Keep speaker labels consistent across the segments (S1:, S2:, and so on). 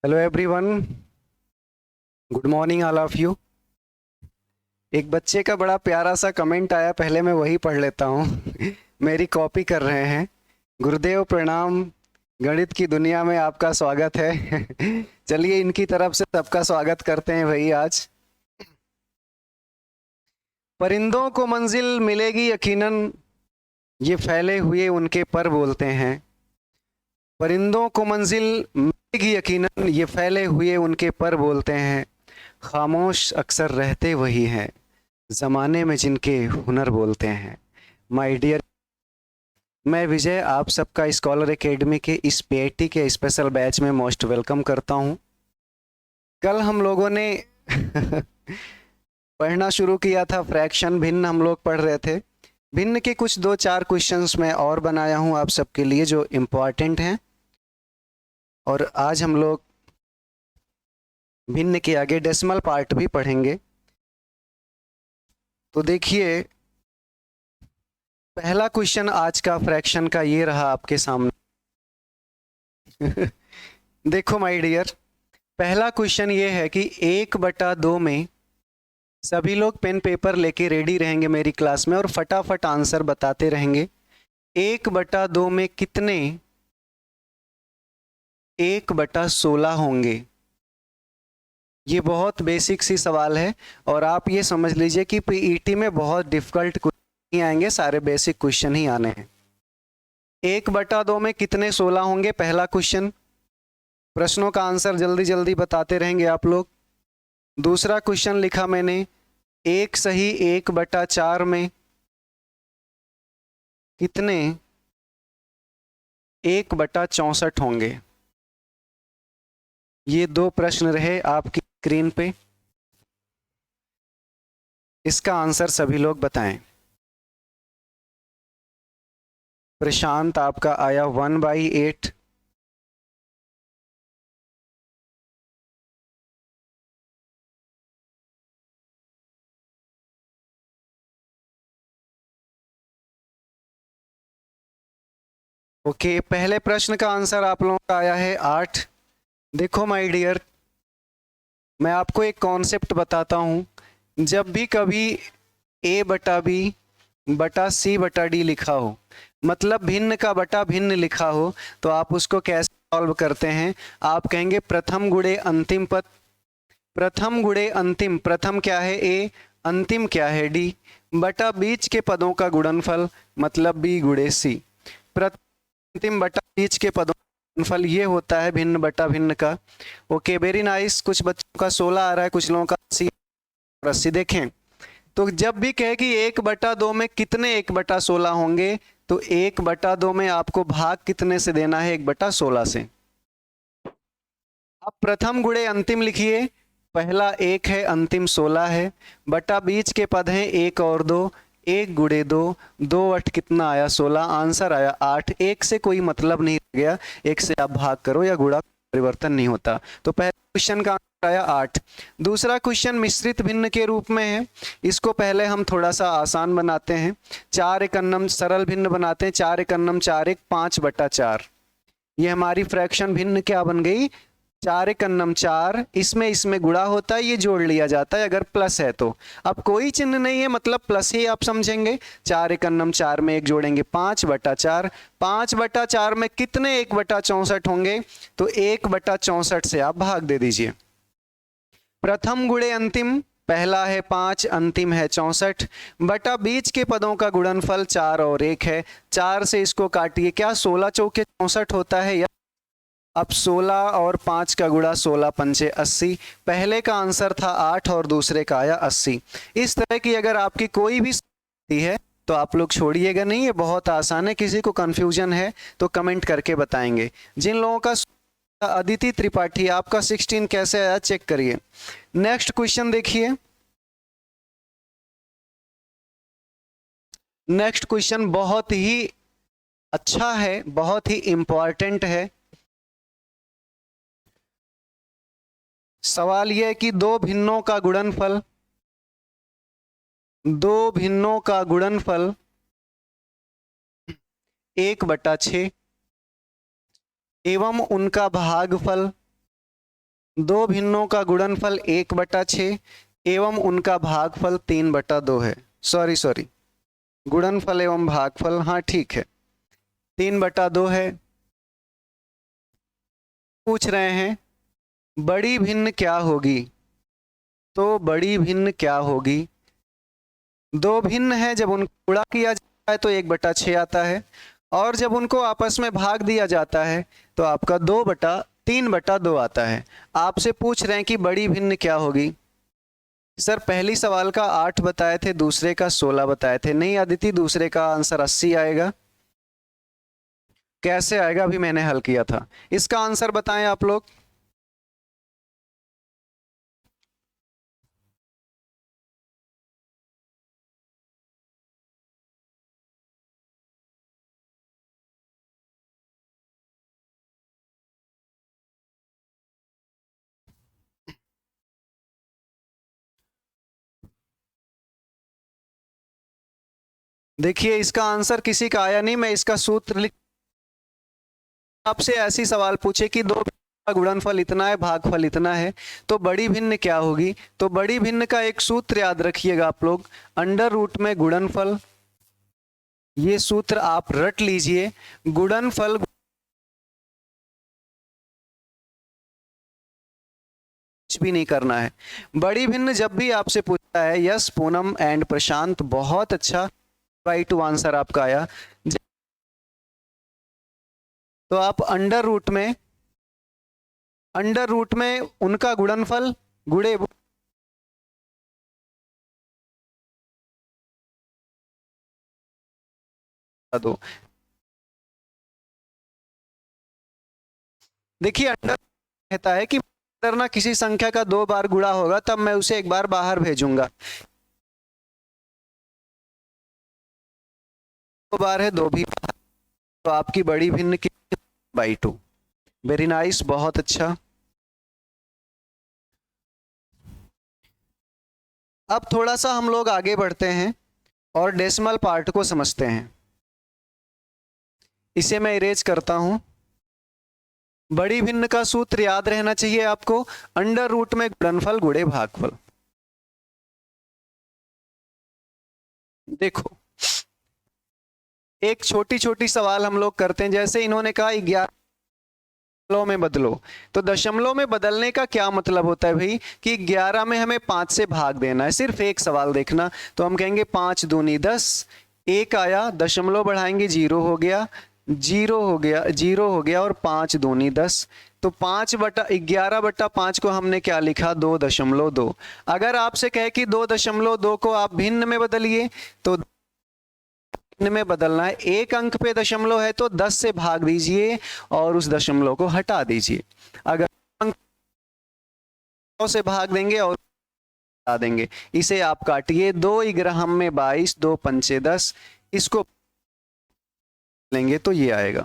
S1: Hello everyone, good morning all of you. एक बच्चे का बड़ा प्यारा सा कमेंट आया, पहले मैं वही पढ़ लेता हूँ। मेरी कॉपी कर रहे हैं। गुरुदेव प्रणाम, गणित की दुनिया में आपका स्वागत है। चलिए इनकी तरफ से सबका स्वागत करते हैं भाई। आज परिंदों को मंजिल मिलेगी यकीनन, ये फैले हुए उनके पर बोलते हैं। परिंदों को मंजिल मिलेगी यकीनन, ये फैले हुए उनके पर बोलते हैं। खामोश अक्सर रहते वही हैं, जमाने में जिनके हुनर बोलते हैं। माय डियर, मैं विजय आप सबका स्कॉलर एकेडमी के इस पीआईटी के स्पेशल बैच में मोस्ट वेलकम करता हूं। कल हम लोगों ने पढ़ना शुरू किया था फ्रैक्शन, भिन्न हम लोग पढ़ रहे थे। भिन्न के कुछ 2-4 क्वेश्चंस मैं और बनाया हूं आप सबके लिए जो इम्पोर्टेंट हैं, और आज हम लोग भिन्न के आगे डेसिमल पार्ट भी पढ़ेंगे। तो देखिए, पहला क्वेश्चन आज का फ्रैक्शन का ये रहा आपके सामने। देखो माय डियर, पहला क्वेश्चन ये है कि 1/2 में, सभी लोग पेन पेपर लेके रेडी रहेंगे मेरी क्लास में और फटाफट आंसर बताते रहेंगे। 1/2 में कितने 1/16 होंगे? ये बहुत बेसिक सी सवाल है, और आप ये समझ लीजिए कि पीईटी में बहुत डिफिकल्ट क्वेश्चन नहीं आएंगे, सारे बेसिक क्वेश्चन ही आने हैं। 1/2 में कितने 16 होंगे, पहला क्वेश्चन। प्रश्नों का आंसर जल्दी जल्दी बताते रहेंगे आप लोग। दूसरा क्वेश्चन लिखा मैंने, 1 सही 1/4 में कितने 1/64 होंगे? ये 2 प्रश्न रहे आपकी स्क्रीन पे। इसका आंसर सभी लोग बताएं। प्रशांत आपका आया 1/8। ओके, पहले प्रश्न का आंसर आप लोगों का आया है 8। देखो माय डियर, मैं आपको एक कॉन्सेप्ट बताता हूं। जब भी कभी A/B/C/D लिखा हो, मतलब भिन्न का बटा भिन्न लिखा हो, तो आप उसको कैसे सॉल्व करते हैं? आप कहेंगे प्रथम गुणे अंतिम पद। प्रथम गुणे अंतिम, प्रथम क्या है A, अंतिम क्या है D, बटा बीच के पदों का गुणनफल, मतलब B गुणे C। अंतिम बटा बीच के पदों का गुणनफल, ये होता है भिन्न बटा भिन्न का। Okay, very nice. कुछ बच्चों का 16 आ रहा है, कुछ लोगों का 80। देखें, तो जब भी कहे कि 1/2 में कितने 1/16 होंगे, तो 1/2 में आपको भाग कितने से देना है? 1/16 से। अब प्रथम गुणे अंतिम लिखिए, पहला 1 है, अंतिम 16 है, बटा बीच के पद हैं 1 और 2, 1 गुणे 2, 2 8 कितना आया? 16। आंसर आया 8। 1 से कोई मतलब नहीं रह गया, 1 से आप भाग करो या गुणा, परिवर्तन नहीं होता। तो पहले क्वेश्चन का आंसर आया 8। दूसरा क्वेश्चन मिश्रित भिन्न के रूप में है। इसको पहले हम थोड़ा सा आसान बनाते हैं। 4 एकन्नम सरल भिन्न बनाते हैं। 4 एकन्नम 4 1 5/4। ये हमारी फ्रैक्शन भिन्न क्या बन गई? 4 एकन्नम 4, इसमें इसमें गुणा होता है, ये जोड़ लिया जाता है अगर प्लस है तो। अब कोई चिन्ह नहीं है, मतलब प्लस ही आप समझेंगे। 4 एकन्नम 4 में 1 जोड़ेंगे, 5/4। 5/4 में कितने 1/64 होंगे? तो 1/64 से आप भाग दे दीजिए। प्रथम गुणे अंतिम, पहला है 5, अंतिम है 64, बटा बीच के पदों का गुणनफल 4 और 1 है। 4 से इसको काटिए, क्या 16 चौके 64 होता है? या अब 16 और 5 का गुणा, 16 पंचे 80। पहले का आंसर था 8 और दूसरे का आया 80। इस तरह की अगर आपकी कोई भी है तो आप लोग छोड़िएगा नहीं, ये बहुत आसान है। किसी को कंफ्यूजन है तो कमेंट करके बताएंगे। जिन लोगों का अदिति त्रिपाठी, आपका 16 कैसे आया चेक करिए। नेक्स्ट क्वेश्चन देखिए। नेक्स्ट क्वेश्चन बहुत ही अच्छा है, बहुत ही इंपॉर्टेंट है। सवाल यह है कि दो भिन्नों का गुणनफल, दो भिन्नों का गुणनफल 1/6 एवं उनका भागफल दो भिन्नों का गुणनफल 1/6 एवं उनका भागफल 3/2 है। सॉरी, गुणनफल एवं भागफल, हाँ ठीक है, 3/2 है। पूछ रहे हैं बड़ी भिन्न क्या होगी, तो बड़ी भिन्न क्या होगी, दो भिन्न है जब उनको गुणा किया जाता है तो 1/6 आता है, और जब उनको आपस में भाग दिया जाता है तो आपका 3/2 आता है। आपसे पूछ रहे हैं कि बड़ी भिन्न क्या होगी। सर पहली सवाल का 8 बताए थे, दूसरे का 16 बताए थे। नहीं अदिति, दूसरे का आंसर 80 आएगा। कैसे आएगा, अभी मैंने हल किया था। इसका आंसर बताएं आप लोग। देखिए इसका आंसर किसी का आया नहीं, मैं इसका सूत्र लिख। आपसे ऐसी सवाल पूछे कि दो का गुणनफल इतना है, भागफल इतना है, तो बड़ी भिन्न क्या होगी। तो बड़ी भिन्न का एक सूत्र याद रखिएगा आप लोग, अंडर रूट में गुणनफल, ये सूत्र आप रट लीजिए। गुणनफल कुछ भी नहीं करना है। बड़ी भिन्न जब भी आपसे पूछता है, यस पूनम एंड प्रशांत, बहुत अच्छा, राइट टू आंसर आपका आया। तो आप अंडर रूट में उनका गुणनफल गुणे दो। देखिए अंडर कहता है कि अगर ना किसी संख्या का 2 बार गुणा होगा तब मैं उसे एक बार बाहर भेजूंगा। 2 बार है, 2 भी बाहर, तो आपकी बड़ी भिन्न की /2। वेरी नाइस, बहुत अच्छा। अब थोड़ा सा हम लोग आगे बढ़ते हैं और डेसिमल पार्ट को समझते हैं। इसे मैं इरेज करता हूं। बड़ी भिन्न का सूत्र याद रहना चाहिए आपको, अंडर रूट में गुणनफल गुणे भागफल। देखो एक छोटी छोटी सवाल हम लोग करते हैं, जैसे इन्होंने कहा 11 दशमलव में बदलो। तो दशमलव में बदलने का क्या मतलब होता है भाई, कि 11 में हमें 5 से भाग देना है। सिर्फ एक सवाल देखना, तो हम कहेंगे 5 दूनी 10, एक आया, दशमलव बढ़ाएंगे, 0 हो गया, 0 हो गया, 0 हो गया, और 5 दूनी 10। तो 5/11/5 को हमने क्या लिखा, 2.2। अगर आपसे कहे कि 2.2 को आप भिन्न में बदलिए, तो में बदलना है, एक अंक पे दशमलव है तो 10 से भाग दीजिए और उस दशमलव को हटा दीजिए। अगर अंक से भाग देंगे और हटा देंगे, इसे आप काटिए। 2 में 22, 2 × 5 = 10, इसको लेंगे तो ये आएगा।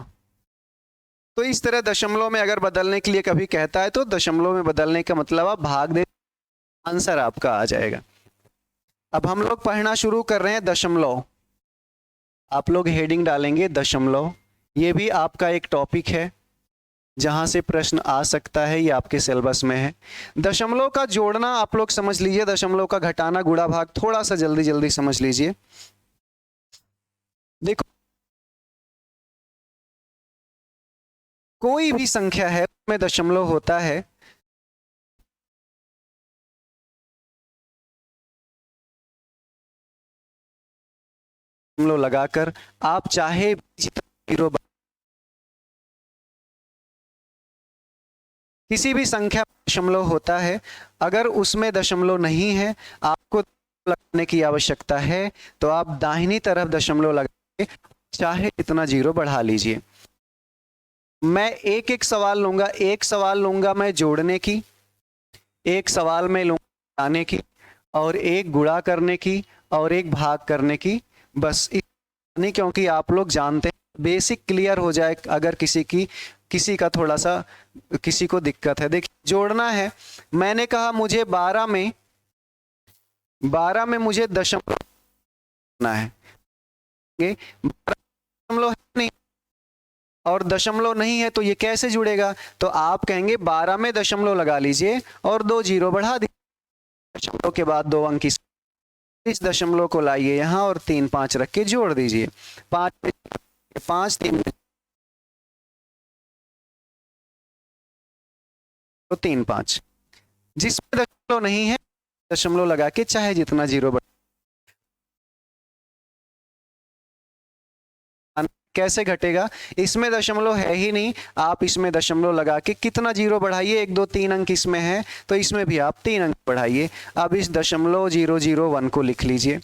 S1: तो इस तरह दशमलव में अगर बदलने के लिए कभी कहता है तो दशमलव में बदलने का मतलब आप भाग दे, आंसर आपका आ जाएगा। अब हम लोग पढ़ना शुरू कर रहे हैं दशमलव। आप लोग हेडिंग डालेंगे दशमलव, ये भी आपका एक टॉपिक है जहां से प्रश्न आ सकता है, ये आपके सिलेबस में है। दशमलव का जोड़ना आप लोग समझ लीजिए, दशमलव का घटाना गुणा भाग थोड़ा सा जल्दी जल्दी समझ लीजिए। देखो कोई भी संख्या है में दशमलव होता है, दशमलव लगाकर आप चाहे जीरो, किसी भी संख्या दशमलव होता है, अगर उसमें दशमलव नहीं है, आपको लगाने की आवश्यकता है, तो आप दाहिनी तरफ दशमलव लगा के चाहे इतना 0 बढ़ा लीजिए। मैं एक एक सवाल लूंगा, एक सवाल लूंगा मैं जोड़ने की, एक सवाल में लूंगा घटाने की, और एक गुणा करने की, और एक भाग करने की। बस नहीं, क्योंकि आप लोग जानते हैं, बेसिक क्लियर हो जाए। अगर किसी का थोड़ा सा किसी को दिक्कत है, देखिए जोड़ना है। मैंने कहा मुझे 12 में मुझे दशमलव करना है, दशमलव है नहीं, और दशमलव नहीं है तो ये कैसे जुड़ेगा? तो आप कहेंगे 12 में दशमलव लगा लीजिए और 2 जीरो बढ़ा दीजिए, दशमलव के बाद 2 अंक इस दशमलव को लाइए यहाँ और 3 5 रख के जोड़ दीजिए। 5 5 3 तो 3 5, जिसमें दशमलव नहीं है दशमलव लगा के चाहे जितना जीरो बढ़ा। कैसे घटेगा? इसमें दशमलव है ही नहीं, आप इसमें दशमलव लगा के कितना जीरो बढ़ाइए, 1 2 3 अंक इसमें है तो इसमें भी आप 3 अंक बढ़ाइए। अब इस दशमलव 001 को लिख लीजिए।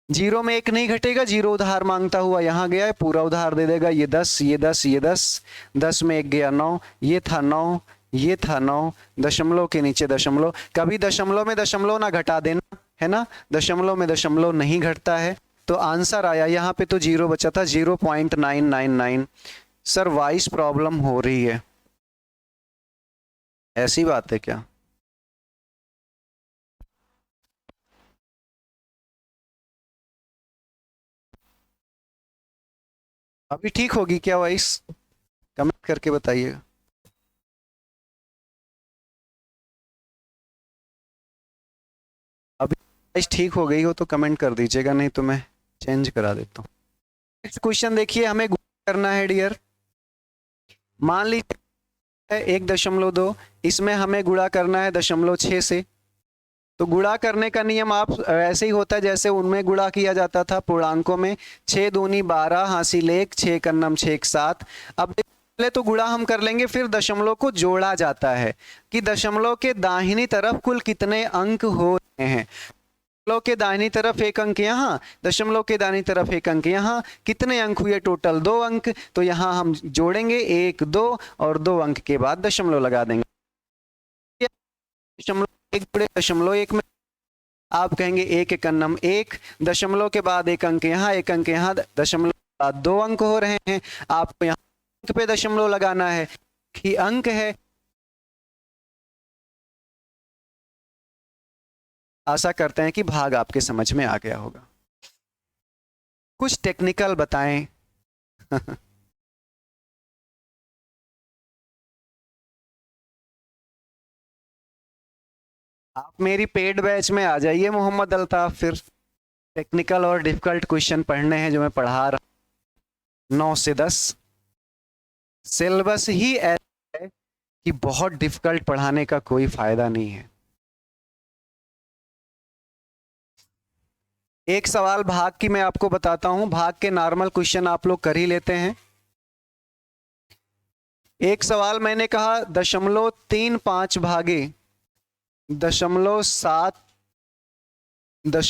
S1: जीरो में एक नहीं घटेगा, जीरो उधार मांगता हुआ यहाँ गया है, पूरा उधार दे देगा। ये 10 ये 10 ये 10, 10 में एक गया 9, ये था 9 ये था 9, दशमलव के नीचे दशमलव। कभी दशमलव में दशमलव ना घटा देना, है ना, दशमलव में दशमलव नहीं घटता है। तो आंसर आया यहाँ पे तो जीरो बचा था 0.999। सर वाइस प्रॉब्लम हो रही है, ऐसी बात है क्या? अभी ठीक होगी क्या वाइस? कमेंट करके बताइएगा। अभी वाइस ठीक हो गई हो तो कमेंट कर दीजिएगा, नहीं तो मैं चेंज करा देता हूँ। नेक्स्ट क्वेश्चन देखिए, हमें गुणा करना है डियर। मान लीजिए 1.2, इसमें हमें गुणा करना है 0.6 से। तो गुणा करने का नियम आप ऐसे ही होता है जैसे उनमें गुणा किया जाता था पूर्णांकों में। 6 दूनी 12 हासिल 1, 6 कन्नम 6 7। अब पहले तो गुणा हम कर लेंगे, फिर दशमलव को जोड़ा जाता है कि दशमलव के दाहिनी तरफ कुल कितने अंक हो रहे हैं। दशमलव के दाहिनी तरफ एक अंक यहाँ, दशमलव के दाहिनी तरफ एक अंक यहाँ, कितने अंक हुए टोटल? 2 अंक। तो यहाँ हम जोड़ेंगे 1 2 और 2 अंक के बाद दशमलव लगा देंगे। दशमलव 1 जुड़े दशमलव 1 में, आप कहेंगे 1 एकन्नम 1, दशमलव के बाद एक अंक यहाँ एक अंक यहाँ, दशमलव के बाद 2 अंक हो रहे हैं। आपको यहाँ अंक पे दशमलव लगाना है कि अंक है। आशा करते हैं कि भाग आपके समझ में आ गया होगा। कुछ टेक्निकल बताएं। आप मेरी पेड बैच में आ जाइए मोहम्मद अल्ताफ, फिर टेक्निकल और डिफिकल्ट क्वेश्चन पढ़ने हैं जो मैं पढ़ा रहा हूँ 9 से 10। सिलेबस ही ऐसा है कि बहुत डिफिकल्ट पढ़ाने का कोई फायदा नहीं है। एक सवाल भाग की मैं आपको बताता हूं, भाग के नॉर्मल क्वेश्चन आप लोग कर ही लेते हैं। एक सवाल मैंने कहा 0.35 भागे 0.7 या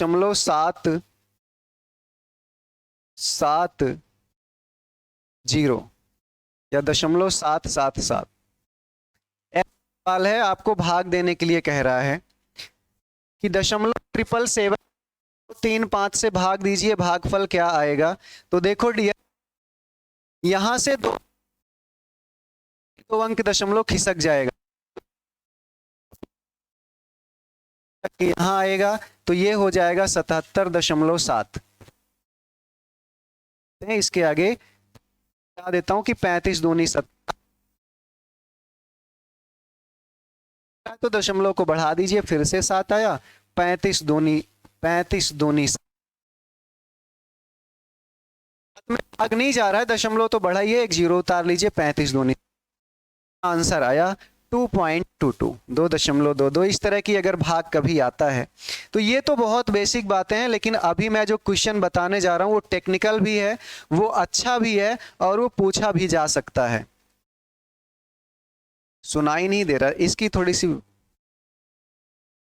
S1: 0.777 सवाल है, आपको भाग देने के लिए कह रहा है कि 0.777 3 5 से भाग दीजिए, भागफल क्या आएगा? तो देखो डियर, यहां से 2 अंक दशमलव खिसक जाएगा, यहां आएगा तो ये हो जाएगा 77.7। इसके आगे बता देता हूं कि 35 दूनी 70, तो दशमलव को बढ़ा दीजिए, फिर से 7 आया। 35 दूनी 7 में भाग नहीं जा रहा है, दशमलव तो बढ़ाइए, एक जीरो उतार लीजिए, 35 दूनी। आंसर आया 2.22, 2.22। इस तरह की अगर भाग कभी आता है तो ये तो बहुत बेसिक बातें हैं, लेकिन अभी मैं जो क्वेश्चन बताने जा रहा हूं वो टेक्निकल भी है, वो अच्छा भी है और वो पूछा भी जा सकता है। सुनाई नहीं दे रहा, इसकी थोड़ी सी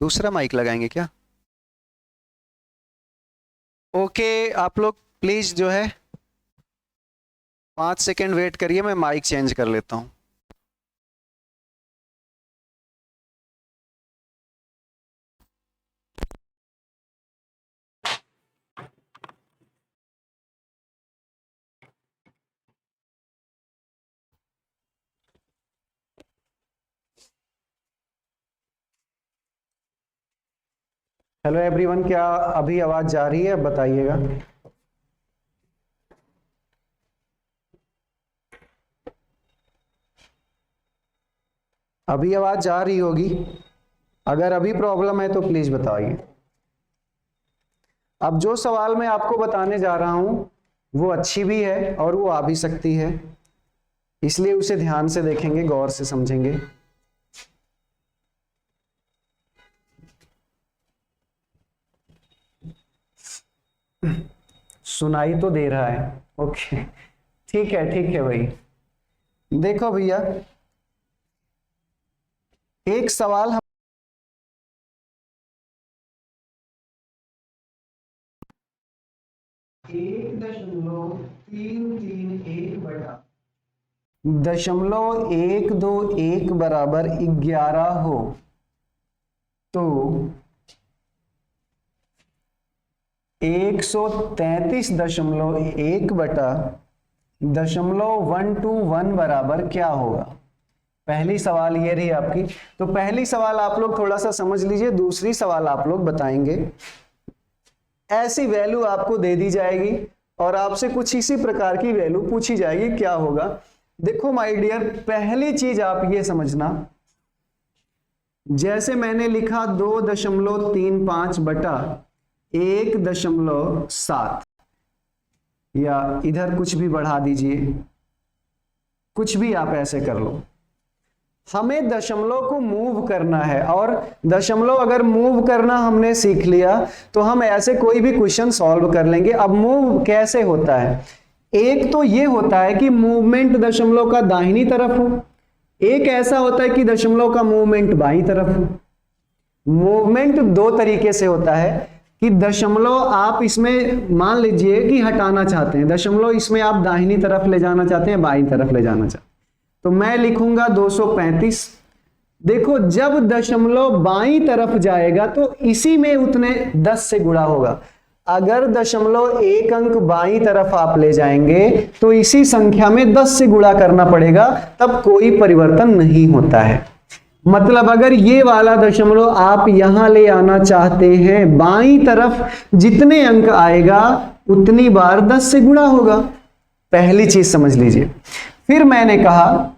S1: दूसरा माइक लगाएंगे क्या? ओके, आप लोग प्लीज जो है 5 सेकेंड वेट करिए, मैं माइक चेंज कर लेता हूं। हेलो एवरीवन, क्या अभी आवाज जा रही है? बताइएगा। अभी आवाज जा रही होगी, अगर अभी प्रॉब्लम है तो प्लीज बताइए। अब जो सवाल मैं आपको बताने जा रहा हूं वो अच्छी भी है और वो आ भी सकती है, इसलिए उसे ध्यान से देखेंगे, गौर से समझेंगे। सुनाई तो दे रहा है, ओके, ठीक है भाई। देखो भैया, एक सवाल हम 1.331 बटा 0.121 बराबर 11 हो तो 133.1 बटा 0.121 बराबर क्या होगा। पहली सवाल ये रही आपकी। तो पहली सवाल आप लोग थोड़ा सा समझ लीजिए, दूसरी सवाल आप लोग बताएंगे। ऐसी वैल्यू आपको दे दी जाएगी और आपसे कुछ इसी प्रकार की वैल्यू पूछी जाएगी, क्या होगा। देखो माय डियर, पहली चीज आप ये समझना, जैसे मैंने लिखा 2.35 बटा 1.7, या इधर कुछ भी बढ़ा दीजिए, कुछ भी आप ऐसे कर लो। हमें दशमलव को मूव करना है, और दशमलव अगर मूव करना हमने सीख लिया तो हम ऐसे कोई भी क्वेश्चन सॉल्व कर लेंगे। अब मूव कैसे होता है, एक तो ये होता है कि मूवमेंट दशमलव का दाहिनी तरफ हो, एक ऐसा होता है कि दशमलव का मूवमेंट बाईं तरफ हो। मूवमेंट दो तरीके से होता है कि दशमलव आप इसमें मान लीजिए कि हटाना चाहते हैं, दशमलव इसमें आप दाहिनी तरफ ले जाना चाहते हैं, बाईं तरफ ले जाना चाहते हैं, तो मैं लिखूंगा 235। देखो, जब दशमलव बाईं तरफ जाएगा तो इसी में उतने 10 से गुणा होगा। अगर दशमलव एक अंक बाईं तरफ आप ले जाएंगे तो इसी संख्या में 10 से गुणा करना पड़ेगा, तब कोई परिवर्तन नहीं होता है। मतलब अगर ये वाला दशमलव आप यहां ले आना चाहते हैं, बाईं तरफ जितने अंक आएगा उतनी बार 10 से गुणा होगा। पहली चीज समझ लीजिए। फिर मैंने कहा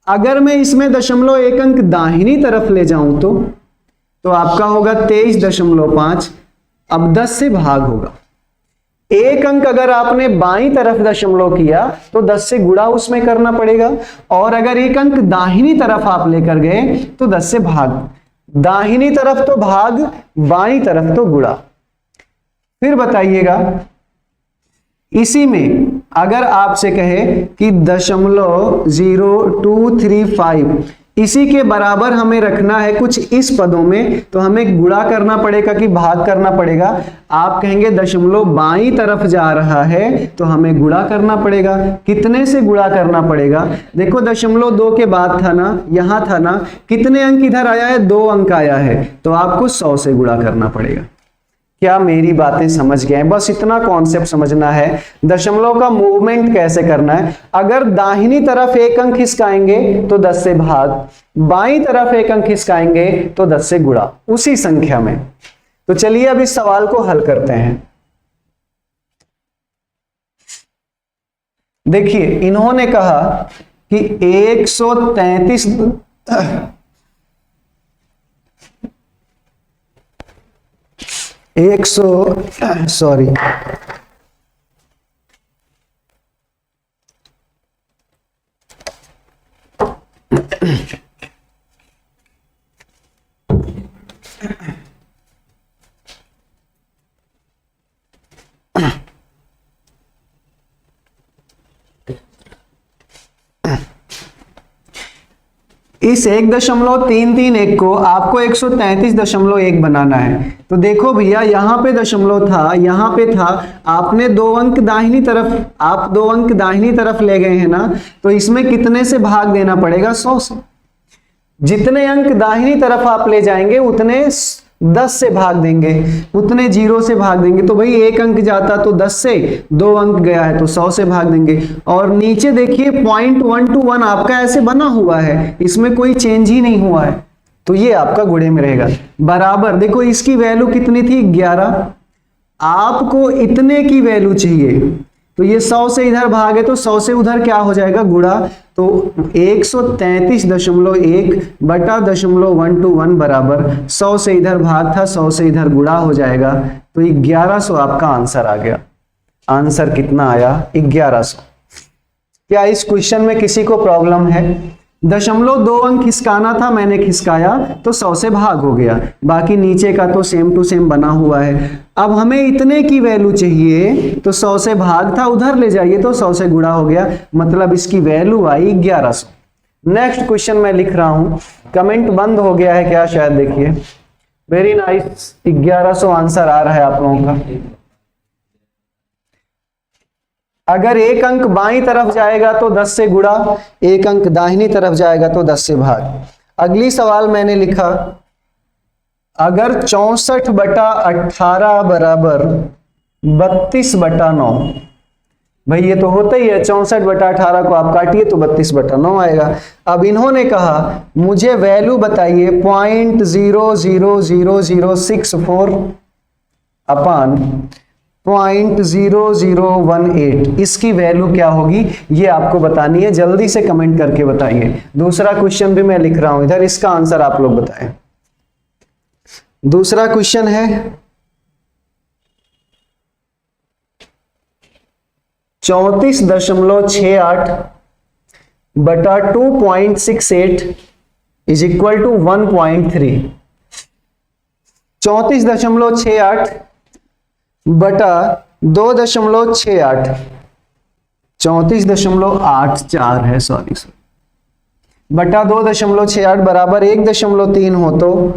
S1: अगर मैं इसमें दशमलव एक अंक दाहिनी तरफ ले जाऊं तो आपका होगा 23.5। अब 10 से भाग होगा। एक अंक अगर आपने बाईं तरफ दशमलव किया तो 10 से गुणा उसमें करना पड़ेगा, और अगर एक अंक दाहिनी तरफ आप लेकर गए तो 10 से भाग। दाहिनी तरफ तो भाग, बाईं तरफ तो गुणा। फिर बताइएगा, इसी में अगर आपसे कहे कि 0.0235 इसी के बराबर हमें रखना है कुछ इस पदों में, तो हमें गुणा करना पड़ेगा कि भाग करना पड़ेगा। आप कहेंगे दशमलव बाईं तरफ जा रहा है तो हमें गुणा करना पड़ेगा। कितने से गुणा करना पड़ेगा, देखो 0.2 के बाद था ना, यहां था ना, कितने अंक इधर आया है, 2 अंक आया है, तो आपको 100 से गुणा करना पड़ेगा। क्या मेरी बातें समझ गए? बस इतना कॉन्सेप्ट समझना है, दशमलव का मूवमेंट कैसे करना है। अगर दाहिनी तरफ एक अंक खिसकाएंगे तो 10 से भाग, बाईं तरफ एक अंक खिसकाएंगे तो 10 से गुणा, उसी संख्या में। तो चलिए अब इस सवाल को हल करते हैं। देखिए, इन्होंने कहा कि 133 सॉरी इस 1.331 को आपको 133.1 बनाना है। तो देखो भैया, यहां पे दशमलव था, यहां पे था, आपने 2 अंक दाहिनी तरफ, आप 2 अंक दाहिनी तरफ ले गए हैं ना, तो इसमें कितने से भाग देना पड़ेगा, 100 से। जितने अंक दाहिनी तरफ आप ले जाएंगे उतने 10 से भाग देंगे, उतने 0 से भाग देंगे। तो भाई एक अंक जाता तो 10 से, 2 अंक गया है तो 100 से भाग देंगे। और नीचे देखिए 0.121 आपका ऐसे बना हुआ है, इसमें कोई चेंज ही नहीं हुआ है, तो ये आपका गुणे में रहेगा। बराबर, देखो इसकी वैल्यू कितनी थी, 11। आपको इतने की वैल्यू चाहिए, तो ये 100 से इधर भाग है तो 100 से उधर क्या हो जाएगा, गुणा। तो 133.1 बटा 0.121 बराबर 100 से इधर भाग था, 100 से इधर गुणा हो जाएगा। तो 1100 आपका आंसर आ गया। आंसर कितना आया, 1100। क्या इस क्वेश्चन में किसी को प्रॉब्लम है? 0.2 अंक खिसकाना था, मैंने खिसकाया तो 100 से भाग हो गया, बाकी नीचे का तो सेम टू सेम बना हुआ है। अब हमें इतने की वैल्यू चाहिए तो 100 से भाग था, उधर ले जाइए तो 100 से गुणा हो गया, मतलब इसकी वैल्यू आई 1100। नेक्स्ट क्वेश्चन मैं लिख रहा हूं, कमेंट बंद हो गया है क्या, शायद देखिए। वेरी नाइस, 1100 आंसर आ रहा है आप लोगों का। अगर एक अंक बाईं तरफ जाएगा तो 10 से गुणा, एक अंक दाहिनी तरफ जाएगा तो 10 से भाग। अगली सवाल मैंने लिखा, अगर 64/18 बराबर 32/9, भाई ये तो होता ही है, 64/18 को आप काटिए तो 32/9 आएगा। अब इन्होंने कहा मुझे वैल्यू बताइए 0.00064 अपान 0.0018, इसकी वैल्यू क्या होगी ये आपको बतानी है, जल्दी से कमेंट करके बताइए। दूसरा क्वेश्चन भी मैं लिख रहा हूं इधर, इसका आंसर आप लोग बताएं। दूसरा क्वेश्चन है 34.68 बटा 2.68 इज इक्वल टू 1.3। 34.68 बटा 2.68, 34.84 है, सॉरी बटा 2.68 बराबर 1.3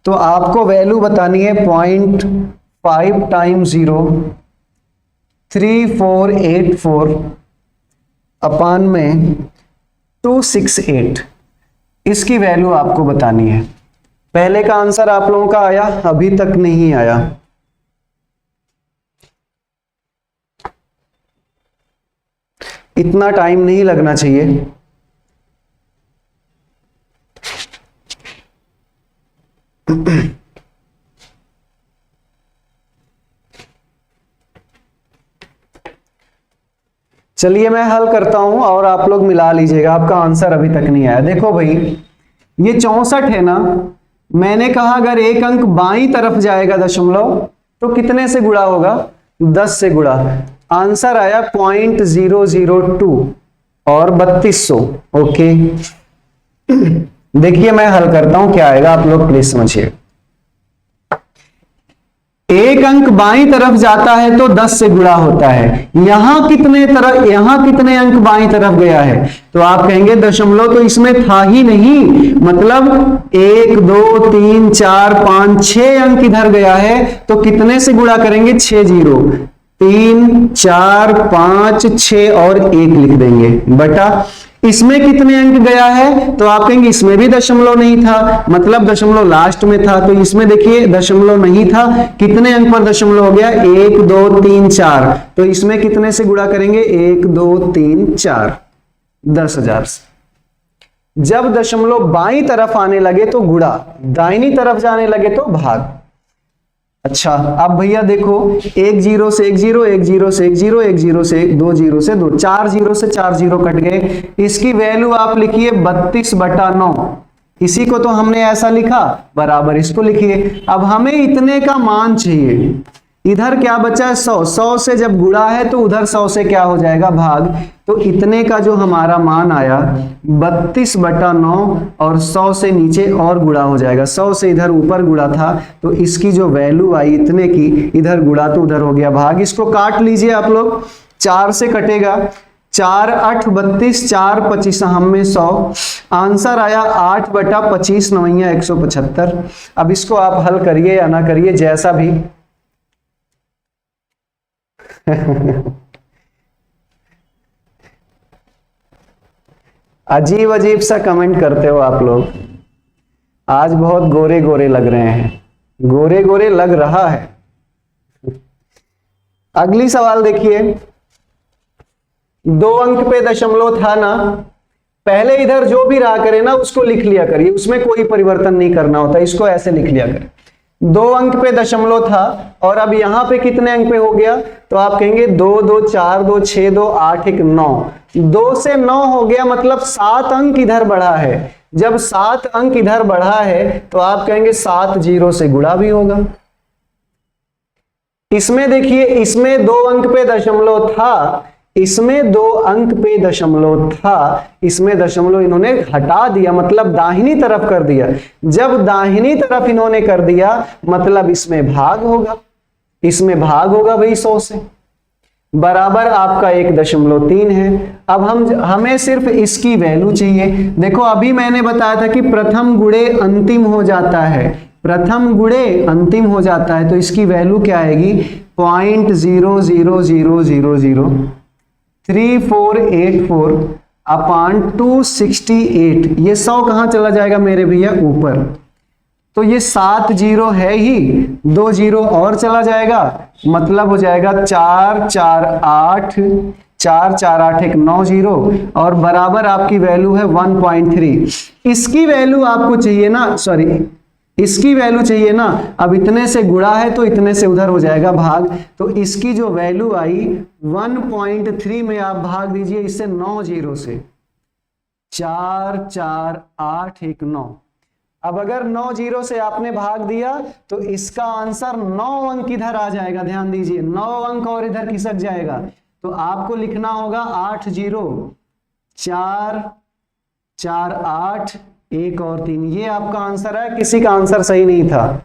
S1: तो आपको वैल्यू बतानी है 0.5 टाइम्स 0, 3484 अपान में 268, इसकी वैल्यू आपको बतानी है। पहले का आंसर आप लोगों का आया, अभी तक नहीं आया। इतना टाइम नहीं लगना चाहिए। चलिए मैं हल करता हूं और आप लोग मिला लीजिएगा, आपका आंसर अभी तक नहीं आया। देखो भाई ये 64 है ना, मैंने कहा अगर एक अंक बाईं तरफ जाएगा दशमलव तो कितने से गुणा होगा, 10 से गुणा। आंसर आया 0.002 और 3200। ओके देखिए मैं हल करता हूं क्या आएगा, आप लोग प्लीज समझिए। एक अंक बाईं तरफ जाता है तो 10 से गुणा होता है। यहां कितने अंक बाईं तरफ गया है, तो आप कहेंगे दशमलव तो इसमें था ही नहीं, मतलब 1 2 3 4 5 6 अंक इधर गया है, तो कितने से गुणा करेंगे, 6 0, 3 4 5 6 और 1 लिख देंगे बटा इसमें कितने अंक गया है, तो आप कहेंगे इसमें भी दशमलव नहीं था, मतलब दशमलव लास्ट में था, तो इसमें देखिए दशमलव नहीं था, कितने अंक पर दशमलव हो गया, 1 2 3 4, तो इसमें कितने से गुणा करेंगे, 1 2 3 4, 10,000 से। जब दशमलव बाईं तरफ आने लगे तो गुणा, दाहिनी तरफ जाने लगे तो भाग। अच्छा अब भैया देखो 1 0 से 1 0, 1 0 से 1 0, 1 0 से 2 0 से 2, 4 0 से 4 0 कट गए। इसकी वैल्यू आप लिखिए 32/9, इसी को तो हमने ऐसा लिखा, बराबर इसको लिखिए। अब हमें इतने का मान चाहिए, इधर क्या बचा है 100, 100 से जब गुणा है तो उधर 100 से क्या हो जाएगा, भाग। तो इतने का जो हमारा मान आया 32/9 और 100 से नीचे और गुणा हो जाएगा, 100 से इधर ऊपर गुणा था, तो इसकी जो वैल्यू आई इतने की, इधर गुणा तो उधर हो गया भाग। इसको काट लीजिए आप लोग, 4 से कटेगा, 4 8 32, 4 25 हम में 100, आंसर आया 8/25 9 175। अब इसको आप हल करिए या ना करिए, जैसा भी अजीब अजीब सा कमेंट करते हो आप लोग, आज बहुत गोरे गोरे लग रहे हैं, गोरे गोरे लग रहा है। अगली सवाल देखिए, 2 अंक पे दशमलव था ना, पहले इधर जो भी रहा करे ना उसको लिख लिया करिए, उसमें कोई परिवर्तन नहीं करना होता, इसको ऐसे लिख लिया करें। 2 अंक पे दशमलव था और अब यहां पे कितने अंक पे हो गया, तो आप कहेंगे 2 2 4 2 6 2 8 1 9, 2 से 9 हो गया, मतलब 7 अंक इधर बढ़ा है। जब 7 अंक इधर बढ़ा है तो आप कहेंगे 7 जीरो से गुणा भी होगा। इसमें देखिए, इसमें 2 अंक पे दशमलव था, इसमें 2 अंक पे दशमलव था, इसमें दशमलव इन्होंने हटा दिया, मतलब दाहिनी तरफ कर दिया। जब दाहिनी तरफ इन्होंने कर दिया मतलब इसमें भाग होगा, इसमें भाग होगा भाई 100 से, बराबर आपका 1.3 है। अब हमें सिर्फ इसकी वैल्यू चाहिए। देखो अभी मैंने बताया था कि प्रथम गुणे अंतिम हो जाता है, प्रथम गुणे अंतिम हो जाता है, तो इसकी वैल्यू क्या आएगी, 0.0003484 अपान 268। ये 100 कहां चला जाएगा मेरे भैया, ऊपर, तो ये 7 जीरो है ही, 2 जीरो और चला जाएगा, मतलब हो जाएगा 4 4 8 4 4 8 1 9 जीरो, और बराबर आपकी वैल्यू है 1.3। इसकी वैल्यू आपको चाहिए ना, सॉरी इसकी वैल्यू चाहिए ना। अब इतने से गुणा है तो इतने से उधर हो जाएगा भाग, तो इसकी जो वैल्यू आई 1.3 में आप भाग दीजिए इससे 9 जीरो से, 4 4 8 1 9। अब अगर 9 जीरो से आपने भाग दिया तो इसका आंसर 9 अंक इधर आ जाएगा, ध्यान दीजिए 9 अंक और इधर खिसक जाएगा, तो आपको लिखना होगा 8 जीरो 4 4 8 1 और 3। ये आपका आंसर है, किसी का आंसर सही नहीं था।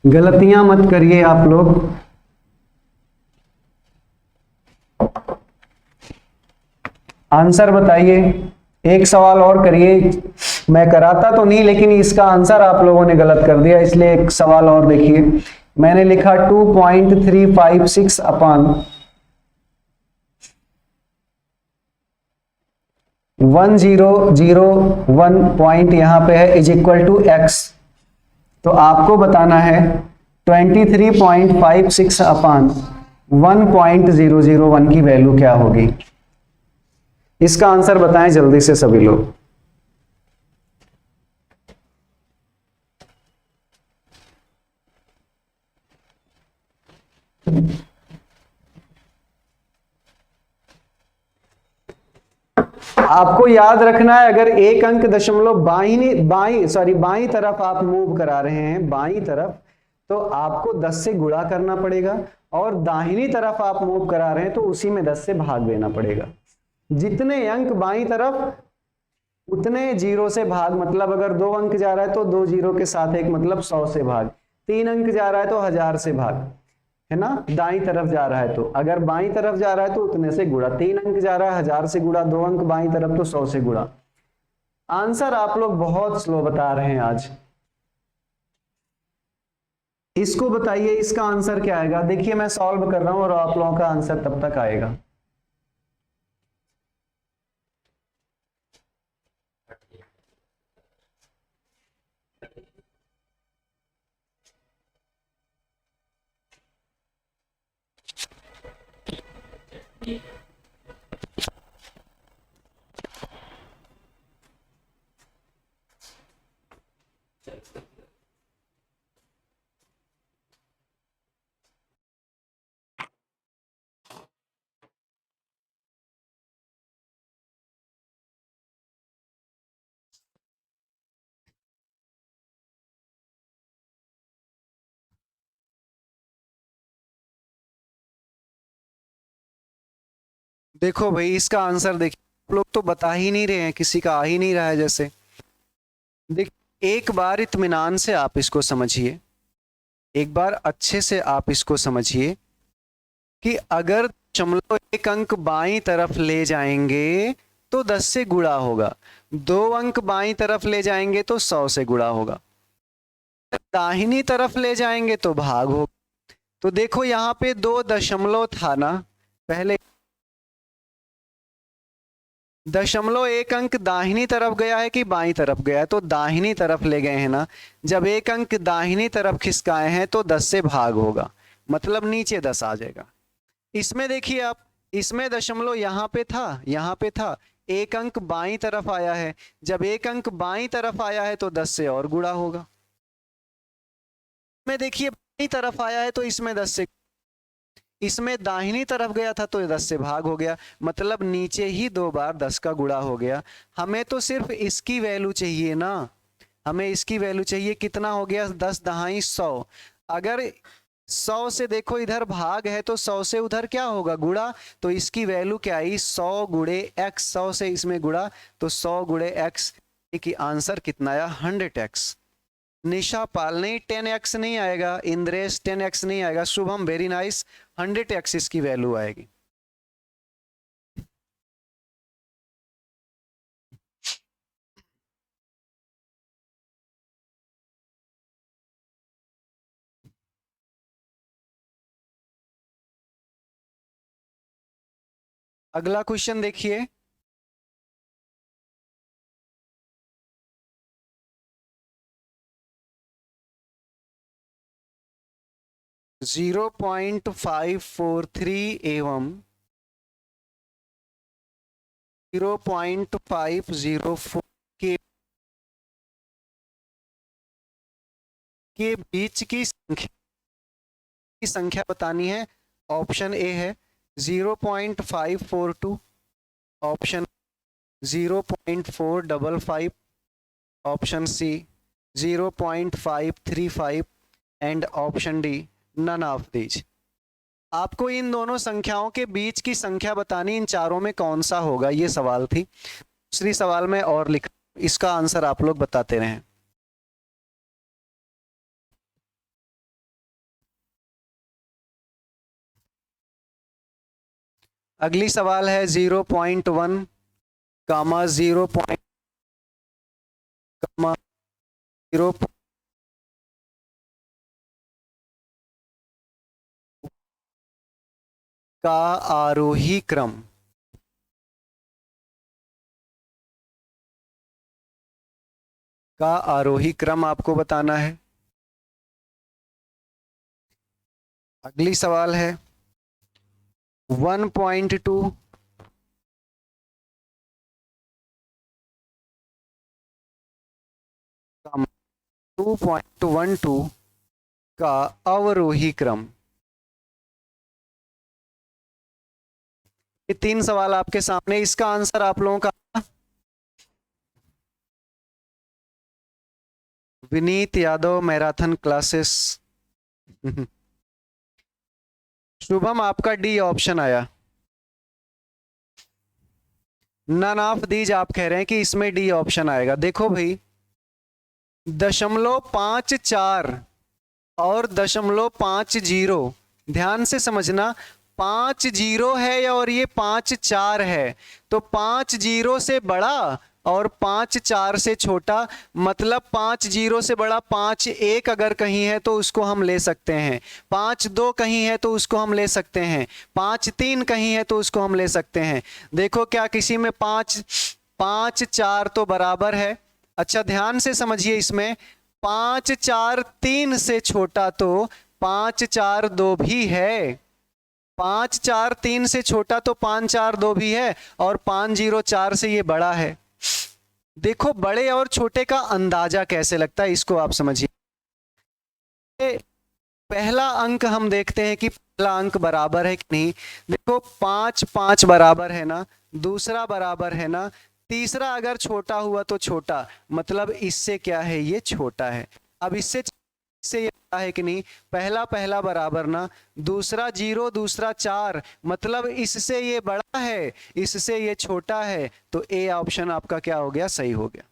S1: गलतियां मत करिए आप लोग। आंसर बताइए, एक सवाल और करिए, मैं कराता तो नहीं लेकिन इसका आंसर आप लोगों ने गलत कर दिया, इसलिए एक सवाल और देखिए। मैंने लिखा 2.356 अपान 1001 पॉइंट यहां पे है इज इक्वल टू x, तो आपको बताना है 23.56 अपान 1.001 की वैल्यू क्या होगी। इसका आंसर बताएं जल्दी से सभी लोग। आपको याद रखना है, अगर एक अंक दशमलव बाई तरफ आप मूव करा रहे हैं, बाई तरफ, तो आपको 10 से गुणा करना पड़ेगा, और दाहिनी तरफ आप मूव करा रहे हैं तो उसी में 10 से भाग देना पड़ेगा। जितने अंक बाई तरफ उतने जीरो से भाग, मतलब अगर 2 अंक जा रहा है तो 2 जीरो के साथ एक, मतलब 100 से भाग, 3 अंक जा रहा है तो 1000 से भाग, है ना, दाई तरफ जा रहा है तो, अगर बाई तरफ जा रहा है तो उतने से गुणा, 3 अंक जा रहा है 1000 से गुणा, 2 अंक बाई तरफ तो 100 से गुणा। आंसर आप लोग बहुत स्लो बता रहे हैं आज। इसको बताइए, इसका आंसर क्या आएगा। देखिए मैं सॉल्व कर रहा हूं और आप लोगों का आंसर तब तक आएगा। देखो भाई इसका आंसर देखिए, आप लोग तो बता ही नहीं रहे हैं, किसी का आ ही नहीं रहा है जैसे। देख, एक बार इत्मीनान से आप इसको समझिए, एक बार अच्छे से आप इसको समझिए कि अगर दशमलव एक अंक बाईं तरफ ले जाएंगे तो 10 से गुणा होगा, 2 अंक बाईं तरफ ले जाएंगे तो 100 से गुणा होगा, दाहिनी तरफ ले जाएंगे तो भाग होगा। तो देखो यहाँ पे 2 दशमलव था ना, पहले दशमलव एक अंक दाहिनी तरफ गया है कि बाईं तरफ गया है, तो दाहिनी तरफ ले गए हैं ना। जब एक अंक दाहिनी तरफ खिसकाए हैं तो 10 से भाग होगा, मतलब नीचे 10 आ जाएगा। इसमें देखिए आप, इसमें दशमलव यहाँ पे था, यहाँ पे था, एक अंक बाईं तरफ आया है, जब एक अंक बाईं तरफ आया है तो 10 से और गुणा होगा। में देखिए बाईं तरफ आया है तो इसमें 10 से, इसमें दाहिनी तरफ गया था तो 10 से भाग हो गया, मतलब नीचे ही 2 बार 10 का गुणा हो गया। हमें तो सिर्फ इसकी वैल्यू चाहिए ना, हमें इसकी वैल्यू चाहिए। कितना हो गया? 10 दहाई 100। अगर 100 से देखो इधर भाग है तो 100 से उधर क्या होगा? गुणा। तो इसकी वैल्यू क्या आई? 100 गुणे x। 100 से इसमें गुणा तो 100 गुणे x की आंसर कितना आया? 100x। निशा पाल नहीं 10x नहीं आएगा, इंद्रेश 10x नहीं आएगा, शुभम वेरी नाइस 100x इसकी वैल्यू आएगी। अगला क्वेश्चन देखिए, जीरो 0.543 एवं 0.504 के बीच की संख्या बतानी है। ऑप्शन ए है 0.542, option 0.455, option C 0.535 and option D none of these. आपको इन दोनों संख्याओं के बीच की संख्या बतानी, इन चारों में कौन सा होगा, ये सवाल थी। दूसरी सवाल में और लिखा, इसका आंसर आप लोग बताते रहें। अगली सवाल है 0.1 कामा 0 कामा 0 का आरोही क्रम। का आरोही क्रम आपको बताना है। अगली सवाल है 1.2 2.12 का अवरोही क्रम। ये 3 सवाल आपके सामने, इसका आंसर आप लोगों का विनीत यादव मैराथन क्लासेस। शुभम आपका डी ऑप्शन आया। नन ऑफ दीज आप कह रहे हैं कि इसमें डी ऑप्शन आएगा। देखो भाई 0.54 और 0.50, ध्यान से समझना, 50 है और ये 54 है, तो 50 से बड़ा और 54 से छोटा, मतलब 50 से बड़ा 51 अगर कहीं है तो उसको हम ले सकते हैं, 52 कहीं है तो उसको हम ले सकते हैं, 53 कहीं है तो उसको हम ले सकते हैं। देखो क्या किसी में 5 4 तो बराबर है। अच्छा ध्यान से समझिए, इसमें 5 4 3 से छोटा तो 5 4 2 भी है, 5 4 3 से छोटा तो 5 4 2 भी है, और 5 0 4 से ये बड़ा है। देखो बड़े और छोटे का अंदाजा कैसे लगता है, इसको आप समझिए। पहला अंक हम देखते हैं कि पहला अंक बराबर है कि नहीं। देखो 5 5 बराबर है ना, दूसरा बराबर है ना, तीसरा अगर छोटा हुआ तो छोटा, मतलब इससे क्या है, ये छोटा है। अब इससे ये बड़ा है कि नहीं, पहला पहला बराबर ना, दूसरा 0 दूसरा 4, मतलब इससे ये बड़ा है, इससे ये छोटा है, तो ए ऑप्शन आपका क्या हो गया? सही हो गया।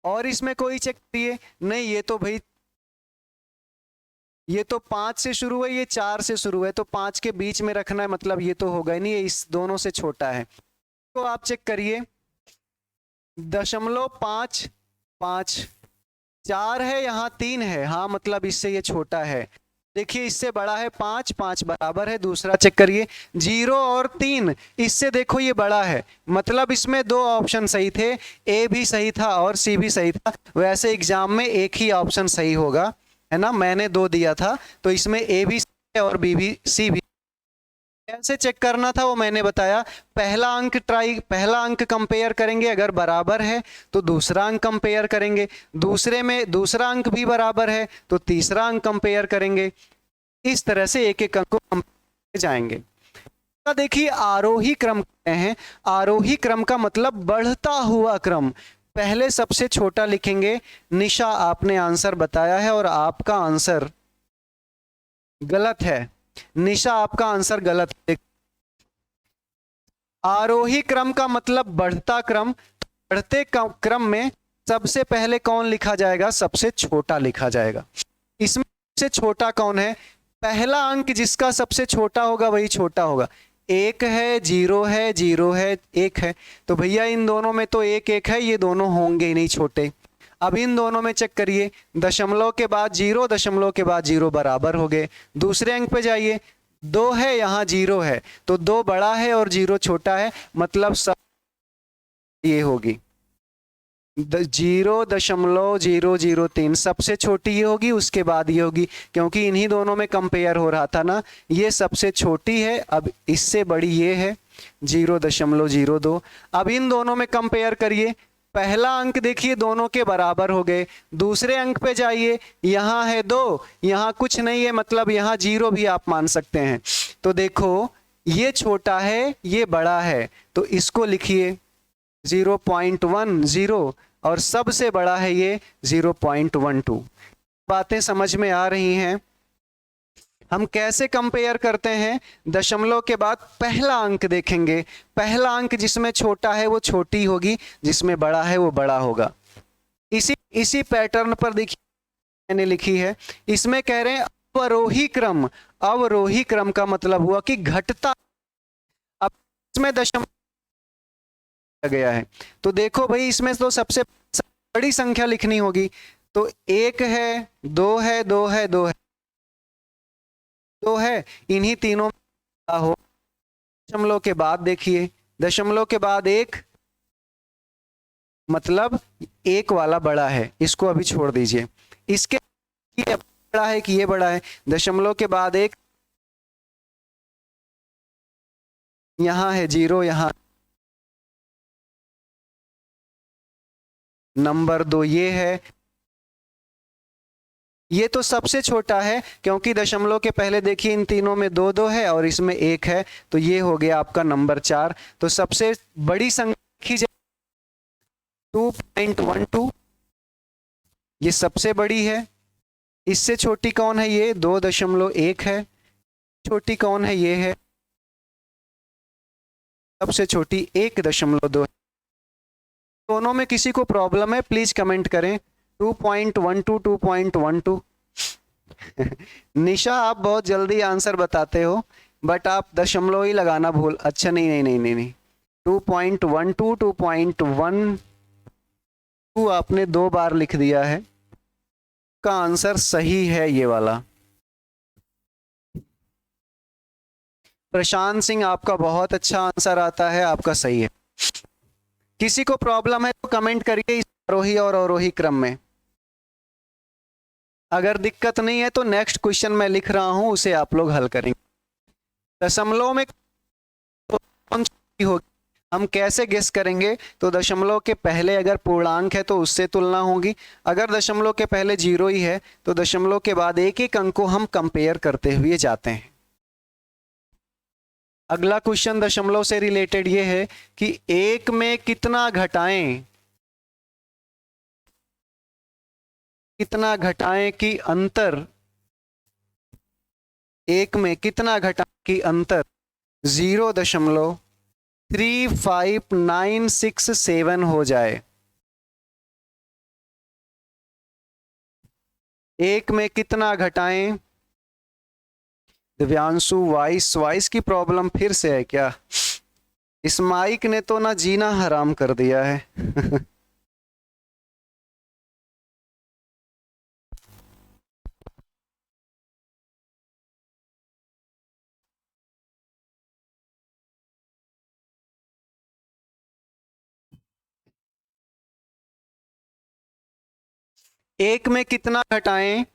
S1: और इसमें कोई चेक करिए, नहीं ये तो भाई, ये तो 5 से शुरू है, ये 4 से शुरू है, तो 5 के बीच में रखना है, मतलब ये तो होगा ही नहीं, ये इस दोनों से छोटा है। तो आप चेक करिए 0.55, 4 है यहाँ 3 है, हाँ मतलब इससे ये छोटा है। देखिए इससे बड़ा है 5 5 बराबर है। दूसरा चेक करिए 0 और 3, इससे देखो ये बड़ा है, मतलब इसमें 2 ऑप्शन सही थे, ए भी सही था और सी भी सही था। वैसे एग्जाम में एक ही ऑप्शन सही होगा, है ना, मैंने 2 दिया था, तो इसमें ए भी सही है और बी भी सी भी। कैसे चेक करना था वो मैंने बताया। पहला अंक कंपेयर करेंगे, अगर बराबर है तो दूसरा अंक कंपेयर करेंगे, दूसरे में दूसरा अंक भी बराबर है तो तीसरा अंक कंपेयर करेंगे। इस तरह से एक एक अंक को कंपेयर जाएंगे। देखिए आरोही क्रम कहते हैं। आरोही क्रम का मतलब बढ़ता हुआ क्रम। पहले सबसे छोटा लिखेंगे। निशा आपने आंसर बताया है और आपका आंसर गलत है। निशा आपका आंसर गलत है। आरोही क्रम का मतलब बढ़ता क्रम। बढ़ते क्रम में सबसे पहले कौन लिखा जाएगा? सबसे छोटा लिखा जाएगा। इसमें सबसे छोटा कौन है? पहला अंक जिसका सबसे छोटा होगा वही छोटा होगा। 1 है, 0 है, 0 है, 1 है, तो भैया इन दोनों में तो 1 1 है, ये दोनों होंगे ही नहीं छोटे। अब इन दोनों में चेक करिए, दशमलव के बाद 0, दशमलव के बाद 0 बराबर हो गए। दूसरे अंक पे जाइए, 2 है, यहाँ 0 है, तो 2 बड़ा है और 0 छोटा है, मतलब सब ये होगी 0.003 सबसे छोटी ये होगी, उसके बाद ये होगी, क्योंकि इन्हीं दोनों में कंपेयर हो रहा था ना। ये सबसे छोटी है, अब इससे बड़ी ये है 0.02। अब इन दोनों में कंपेयर करिए। पहला अंक देखिए दोनों के बराबर हो गए। दूसरे अंक पे जाइए, यहाँ है 2, यहाँ कुछ नहीं है, मतलब यहाँ 0 भी आप मान सकते हैं। तो देखो ये छोटा है, ये बड़ा है, तो इसको लिखिए 0.10 और सबसे बड़ा है ये 0.12। बातें समझ में आ रही हैं? हम कैसे कंपेयर करते हैं? दशमलव के बाद पहला अंक देखेंगे। पहला अंक जिसमें छोटा है वो छोटी होगी, जिसमें बड़ा है वो बड़ा होगा। इसी पैटर्न पर देखिए मैंने लिखी है। इसमें कह रहे हैं अवरोही क्रम। अवरोही क्रम का मतलब हुआ कि घटता। अब इसमें दशमलव गया है, तो देखो भाई इसमें तो सबसे बड़ी संख्या लिखनी होगी। तो 1 है, 2 है, 2 है, 2 है, 2 है, इन्हीं तीनों में हो। दशमलव के बाद देखिए, दशमलव के बाद 1, मतलब 1 वाला बड़ा है, इसको अभी छोड़ दीजिए। इसके ये बड़ा है कि ये बड़ा है? दशमलव के बाद 1, यहां है 0, यहां नंबर 2 ये है। ये तो सबसे छोटा है, क्योंकि दशमलव के पहले देखिए इन तीनों में 2 2 है और इसमें 1 है, तो ये हो गया आपका नंबर 4। तो सबसे बड़ी संख्या लिखी जाए 2.12, ये सबसे बड़ी है। इससे छोटी कौन है? ये 2.1 है। छोटी कौन है? ये है। सबसे छोटी 1.2 है। दोनों में किसी को प्रॉब्लम है प्लीज कमेंट करें। 2.12, 2.12। निशा आप बहुत जल्दी आंसर बताते हो, बट आप दशमलव ही लगाना भूल। अच्छा नहीं नहीं नहीं नहीं नहीं 2.12, 2.12 आपने 2 बार लिख दिया है। का आंसर सही है ये वाला। प्रशांत सिंह आपका बहुत अच्छा आंसर आता है, आपका सही है। किसी को प्रॉब्लम है तो कमेंट करिए इस आरोही और अवरोही क्रम में। अगर दिक्कत नहीं है तो नेक्स्ट क्वेश्चन मैं लिख रहा हूं, उसे आप लोग हल करेंगे। दशमलव में कौन सी होगी हम कैसे गेस करेंगे? तो दशमलव के पहले अगर पूर्णांक है तो उससे तुलना होगी। अगर दशमलव के पहले 0 ही है तो दशमलव के बाद एक एक अंक को हम कंपेयर करते हुए जाते हैं। अगला क्वेश्चन दशमलव से रिलेटेड ये है कि 1 में कितना घटाएं, कितना घटाएं कि अंतर, 1 में कितना घटाएं कि अंतर 0.35967 हो जाए। 1 में कितना घटाएं? दिव्यांशु वॉइस की प्रॉब्लम फिर से है क्या? इस माइक ने तो ना जीना हराम कर दिया है। 1 में कितना घटाएं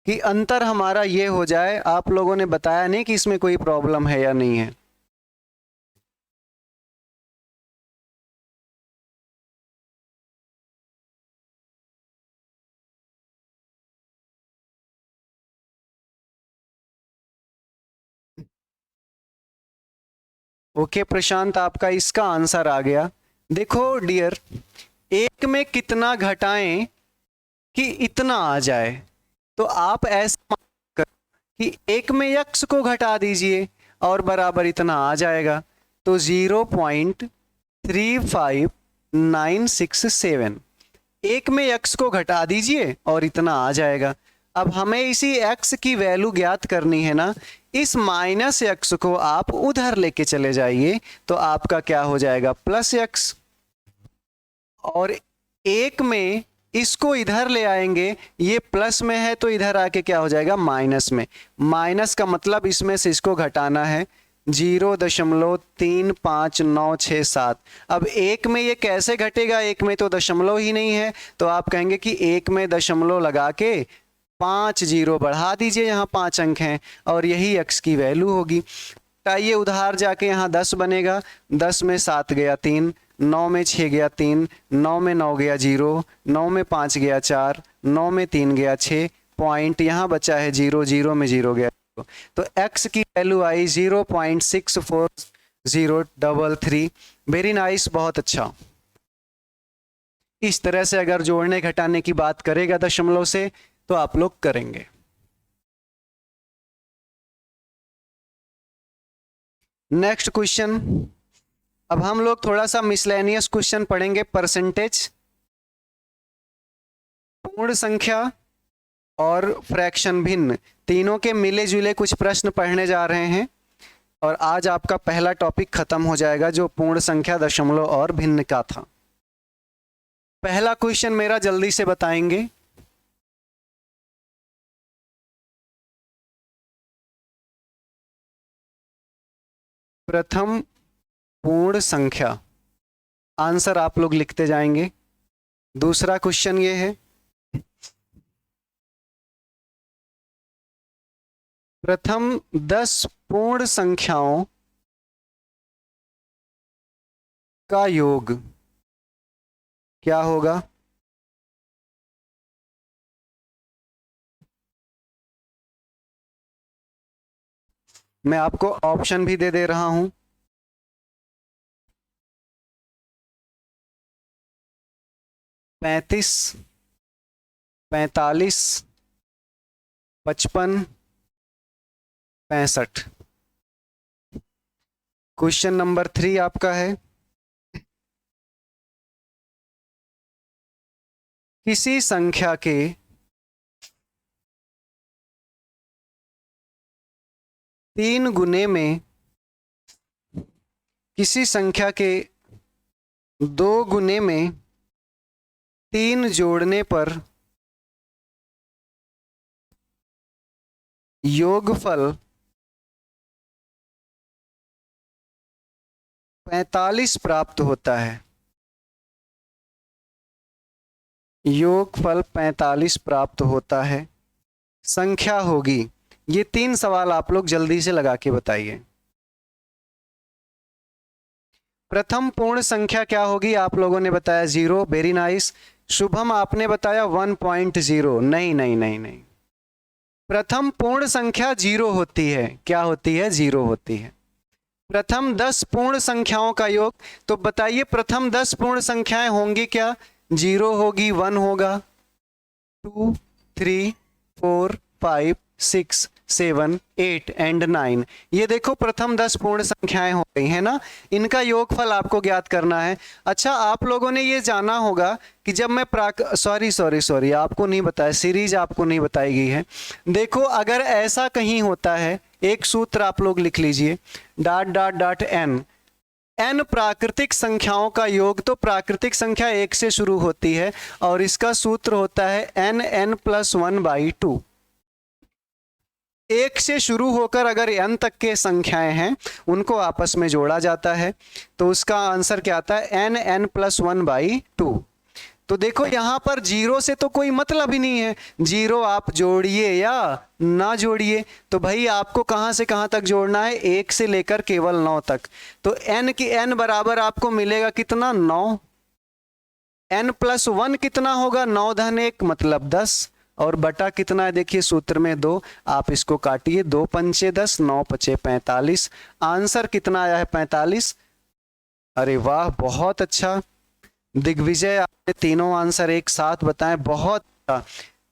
S1: कि अंतर हमारा ये हो जाए। आप लोगों ने बताया नहीं कि इसमें कोई प्रॉब्लम है या नहीं है। ओके प्रशांत, आपका इसका आंसर आ गया। देखो डियर, एक में कितना घटाएं कि इतना आ जाए, तो आप ऐसा करो कि एक में x को घटा दीजिए और बराबर इतना आ जाएगा, तो 0.35967। एक में x को घटा दीजिए और इतना आ जाएगा। अब हमें इसी x की वैल्यू ज्ञात करनी है ना, इस माइनस x को आप उधर लेके चले जाइए, तो आपका क्या हो जाएगा प्लस x, और एक में इसको इधर ले आएंगे, ये प्लस में है तो इधर आके क्या हो जाएगा माइनस में। माइनस का मतलब इसमें से इसको घटाना है, 0.35967। अब एक में ये कैसे घटेगा, एक में तो दशमलव ही नहीं है, तो आप कहेंगे कि एक में दशमलव लगा के 5 जीरो बढ़ा दीजिए, यहाँ 5 अंक हैं और यही x की वैल्यू होगी। आइए उधार जाके यहाँ 10 बनेगा, 10 में 7 गया 3, 9 में 6 गया 3, 9 में 9 गया 0, 9 में 5 गया 4, 9 में 3 गया 6, पॉइंट यहाँ बचा है 0, 0 में 0 गया, तो x की वैल्यू आई 0.64033। वेरी नाइस, बहुत अच्छा। इस तरह से अगर जोड़ने घटाने की बात करेगा दशमलव से तो आप लोग करेंगे। नेक्स्ट क्वेश्चन, अब हम लोग थोड़ा सा मिसलेनियस क्वेश्चन पढ़ेंगे। परसेंटेज, पूर्ण संख्या और फ्रैक्शन भिन्न, तीनों के मिले जुले कुछ प्रश्न पढ़ने जा रहे हैं और आज आपका पहला टॉपिक खत्म हो जाएगा जो पूर्ण संख्या, दशमलव और भिन्न का था। पहला क्वेश्चन मेरा जल्दी से बताएंगे। प्रथम पूर्ण संख्या, आंसर आप लोग लिखते जाएंगे। दूसरा क्वेश्चन ये है, प्रथम 10 पूर्ण संख्याओं का योग क्या होगा। मैं आपको ऑप्शन भी दे दे रहा हूं। 35, 45, 55, 65। क्वेश्चन नंबर 3 आपका है, किसी संख्या के तीन गुने में, किसी संख्या के 2 गुने में 3 जोड़ने पर योगफल 45 प्राप्त होता है। योगफल 45 प्राप्त होता है, संख्या होगी। ये 3 सवाल आप लोग जल्दी से लगा के बताइए। प्रथम पूर्ण संख्या क्या होगी, आप लोगों ने बताया 0, वेरी नाइस। शुभम आपने बताया 1.0, नहीं नहीं नहीं नहीं, प्रथम पूर्ण संख्या 0 होती है। क्या होती है, 0 होती है। प्रथम 10 पूर्ण संख्याओं का योग, तो बताइए प्रथम 10 पूर्ण संख्याएं होंगी क्या, 0 होगी, 1 होगा, 2, 3, 4, 5, 6, 7, 8 एंड 9। ये देखो प्रथम 10 पूर्ण संख्याएं हो गई है ना, इनका योगफल आपको ज्ञात करना है। अच्छा, आप लोगों ने ये जाना होगा कि जब मैं सॉरी आपको नहीं बताया, सीरीज आपको नहीं बताई गई है। देखो अगर ऐसा कहीं होता है, एक सूत्र आप लोग लिख लीजिए, dot dot dot N, N प्राकृतिक संख्याओं का योग, तो प्राकृतिक संख्या 1 से शुरू होती है और इसका सूत्र होता है n+1/2। 1 से शुरू होकर अगर n तक के संख्याएं हैं उनको आपस में जोड़ा जाता है, तो उसका आंसर क्या आता है, n+1/2। तो देखो यहां पर 0 से तो कोई मतलब ही नहीं है, 0 आप जोड़िए या ना जोड़िए, तो भाई आपको कहां से कहां तक जोड़ना है, 1 से लेकर केवल 9 तक। तो n बराबर आपको मिलेगा कितना, 9। n+1 कितना होगा, 9 धन 1 मतलब 10, और बटा कितना है देखिए सूत्र में 2, आप इसको काटिए, 2 पंचे 10, 9 पचे 45, आंसर कितना आया है 45। अरे वाह बहुत अच्छा दिग्विजय, आपने तीनों आंसर एक साथ बताए, बहुत अच्छा।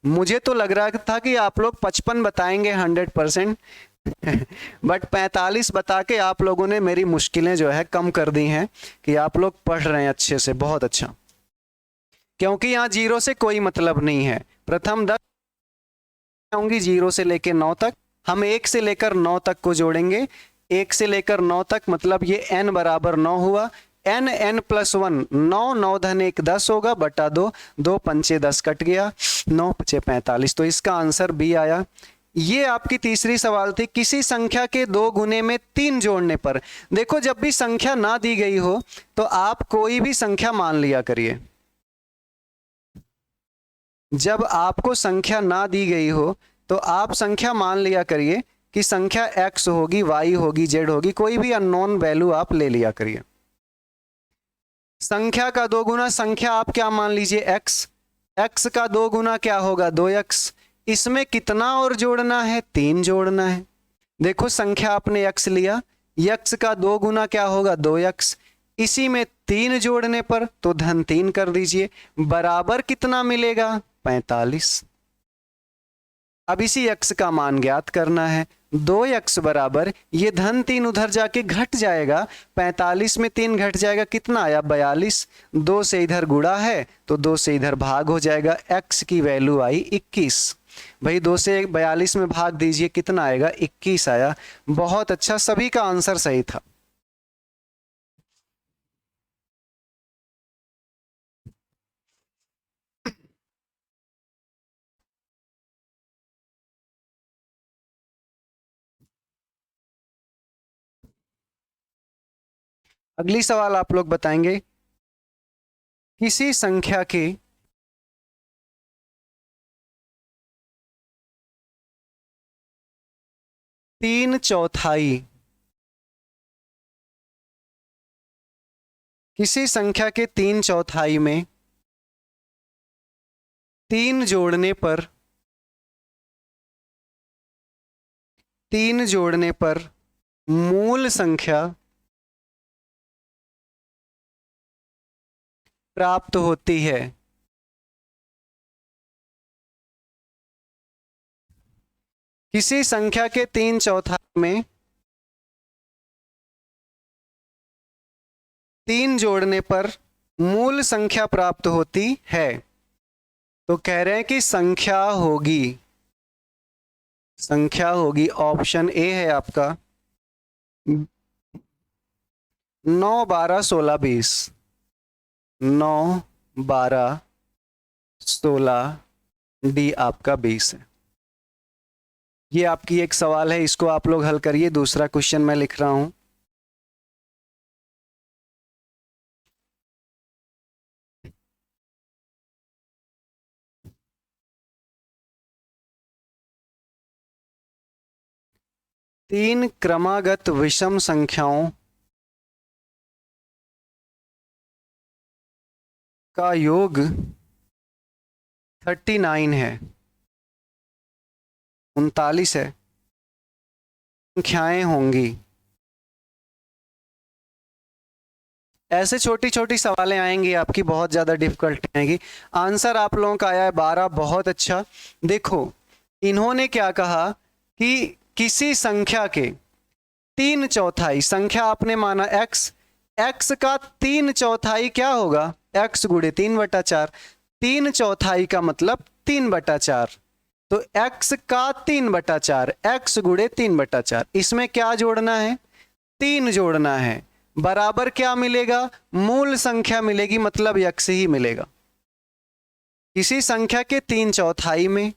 S1: मुझे तो लग रहा था कि आप लोग 55 बताएंगे 100%, बट 45 बता के आप लोगों ने मेरी मुश्किलें जो है कम कर दी हैं कि आप लोग पढ़ रहे हैं अच्छे से, बहुत अच्छा। क्योंकि यहाँ 0 से कोई मतलब नहीं है, प्रथम 10 आऊंगी 0 से लेकर 9 तक, हम 1 से लेकर 9 तक को जोड़ेंगे, 1 से लेकर 9 तक मतलब ये n बराबर 9 हुआ, n n प्लस 1 9, 9 धन 1 10 होगा बटा 2, 2 पंचे 10 कट गया, 9 पचे 45, तो इसका आंसर बी आया। ये आपकी तीसरी सवाल थी, किसी संख्या के 2 गुने में 3 जोड़ने पर। देखो जब भी संख्या ना दी गई हो तो आप कोई भी संख्या मान लिया करिए, जब आपको संख्या ना दी गई हो तो आप संख्या मान लिया करिए कि संख्या x होगी, y होगी, z होगी, कोई भी अननोन वैल्यू आप ले लिया करिए। संख्या का 2 गुना संख्या आप क्या मान लीजिए x, x का 2 गुना क्या होगा 2x, इसमें कितना और जोड़ना है 3 जोड़ना है। देखो संख्या आपने x लिया, x का 2 गुना क्या होगा 2x, इसी में 3 जोड़ने पर तो धन 3 कर दीजिए, बराबर कितना मिलेगा 45। अब इसी x का मान ज्ञात करना है, 2x बराबर ये धन 3 उधर जाके घट जाएगा, 45 में 3 घट जाएगा, कितना आया 42, 2 से इधर गुणा है तो 2 से इधर भाग हो जाएगा, x की वैल्यू आई 21। भाई 2 से 42 में भाग दीजिए, कितना आएगा 21 आया। बहुत अच्छा, सभी का आंसर सही था। अगली सवाल आप लोग बताएंगे, किसी संख्या के 3/4, किसी संख्या के 3/4 में 3 जोड़ने पर, 3 जोड़ने पर मूल संख्या प्राप्त होती है। किसी संख्या के 3/4 में 3 जोड़ने पर मूल संख्या प्राप्त होती है, तो कह रहे हैं कि संख्या होगी, संख्या होगी, ऑप्शन ए है आपका 9 12 16 20, 9 12 16, डी आपका 20 है। ये आपकी एक सवाल है, इसको आप लोग हल करिए। दूसरा क्वेश्चन मैं लिख रहा हूं, तीन क्रमागत विषम संख्याओं का योग 39 है, 39 है, संख्याएं होंगी। ऐसे छोटी छोटी सवालें आएंगी आपकी, बहुत ज़्यादा डिफिकल्ट आएगी। आंसर आप लोगों का आया है 12, बहुत अच्छा। देखो इन्होंने क्या कहा कि किसी संख्या के 3/4, संख्या आपने माना x, x का 3/4 क्या होगा x गुणे 3/4, 3/4 का मतलब 3/4, तो x का 3/4, x गुणे 3/4, इसमें क्या जोड़ना है 3 जोड़ना है, बराबर क्या मिलेगा मूल संख्या मिलेगी, मतलब x ही मिलेगा। किसी संख्या के 3/4 में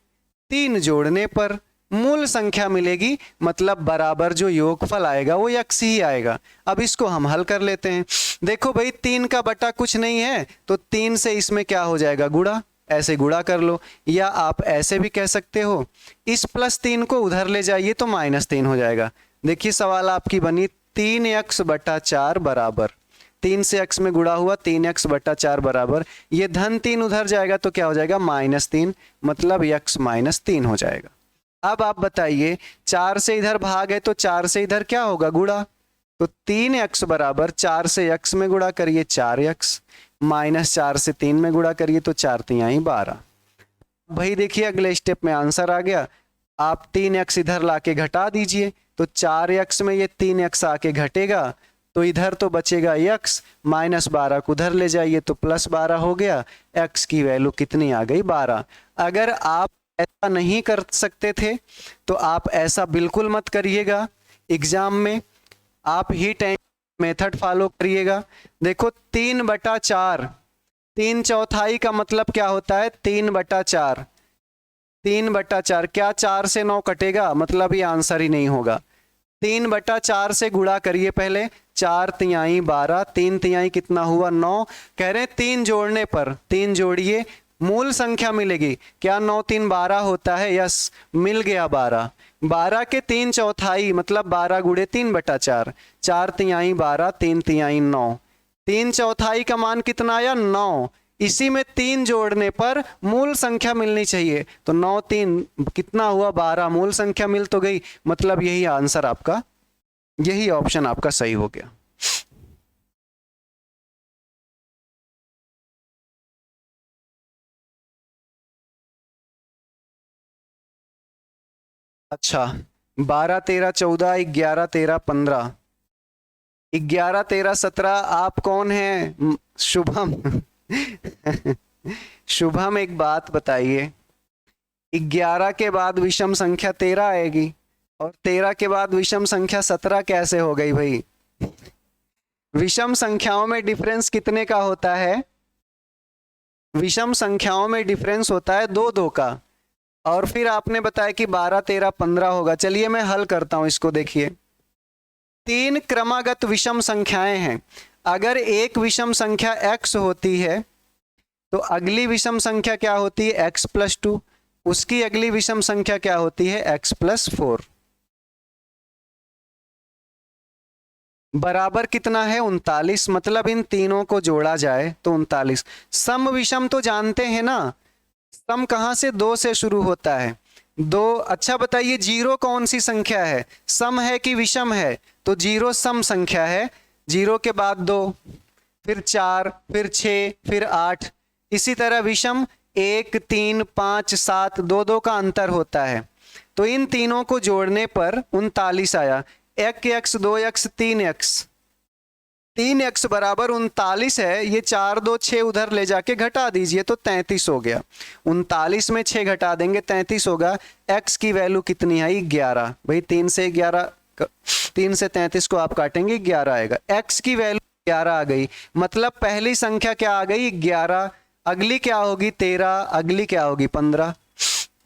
S1: 3 जोड़ने पर मूल संख्या मिलेगी, मतलब बराबर जो योगफल आएगा वो x ही आएगा। अब इसको हम हल कर लेते हैं। देखो भाई 3 का बटा कुछ नहीं है, तो 3 से इसमें क्या हो जाएगा गुणा, ऐसे गुणा कर लो, या आप ऐसे भी कह सकते हो इस +3 को उधर ले जाइए तो -3 हो जाएगा। देखिए सवाल आपकी बनी 3x/4 बराबर, 3 से x में गुणा हुआ 3x बटा 4 बराबर, ये धन 3 उधर जाएगा तो क्या हो जाएगा -3, मतलब x -3 हो जाएगा। अब आप बताइए 4 से इधर भाग है तो 4 से इधर क्या होगा, गुणा, तो 3x बराबर 4 से x में गुणा करिए 4x, -4 से 3 में गुणा करिए तो 4 तिहाई 12। भाई देखिए अगले स्टेप में आंसर आ गया, आप 3x इधर लाके घटा दीजिए तो 4x में ये 3x आके घटेगा तो इधर तो बचेगा x, -12 को उधर ले जाइए तो +12 हो गया, x की वैल्यू कितनी आ गई, 12। अगर आप ऐसा नहीं कर सकते थे तो आप ऐसा बिल्कुल मत करिएगा, एग्जाम में आप हीट एंड मेथड फॉलो करिएगा। देखो 3/4, 3/4 का मतलब क्या होता है, 3/4, 3/4, क्या 4 से 9 कटेगा, मतलब ये आंसर ही नहीं होगा। 3/4 से गुणा करिए पहले, 4 तिहाई 12, 3 तिहाई कितना हुआ 9, कह रहे हैं 3 जोड़ने पर, 3 जोड़िए मूल संख्या मिलेगी, क्या 9 3 12 होता है, यस मिल गया 12, 12 के 3/4 मतलब 12 गुणे 3/4, 4 तिहाई 12, 3 तिहाई 9, 3/4 का मान कितना आया 9, इसी में 3 जोड़ने पर मूल संख्या मिलनी चाहिए, तो 9 3 कितना हुआ 12, मूल संख्या मिल तो गई, मतलब यही आंसर आपका, यही ऑप्शन आपका सही हो गया। अच्छा 12 13 14 11 13 15, 11 13 17, आप कौन हैं, शुभम शुभम एक बात बताइए, 11 के बाद विषम संख्या 13 आएगी और 13 के बाद विषम संख्या 17 कैसे हो गई भाई, विषम संख्याओं में डिफरेंस कितने का होता है, विषम संख्याओं में डिफरेंस होता है 2 2 का, और फिर आपने बताया कि 12 13 15 होगा। चलिए मैं हल करता हूं इसको, देखिए 3 क्रमागत विषम संख्याएं हैं, अगर एक विषम संख्या x होती है तो अगली विषम संख्या क्या होती है x+2, उसकी अगली विषम संख्या क्या होती है x+4, बराबर कितना है 39, मतलब इन तीनों को जोड़ा जाए तो 39। सम विषम तो जानते हैं ना, सम कहां से, 2 से शुरू होता है, 2। अच्छा बताइए जीरो कौन सी संख्या है, सम है कि विषम है, तो जीरो सम संख्या है, 0 के बाद 2, फिर 4, फिर 6, फिर 8, इसी तरह विषम 1 3 5 7, 2 2 का अंतर होता है, तो इन तीनों को जोड़ने पर 39 आया, 1x 2x 3x, 3x बराबर 39 है, ये 4 2 6 उधर ले जाके घटा दीजिए तो 33 हो गया, 39 में 6 घटा देंगे 33 होगा, x की वैल्यू कितनी आई 11, भाई 3 से 33 को आप काटेंगे 11 आएगा, x की वैल्यू 11 आ गई, मतलब पहली संख्या क्या आ गई 11, अगली क्या होगी 13, अगली क्या होगी 15,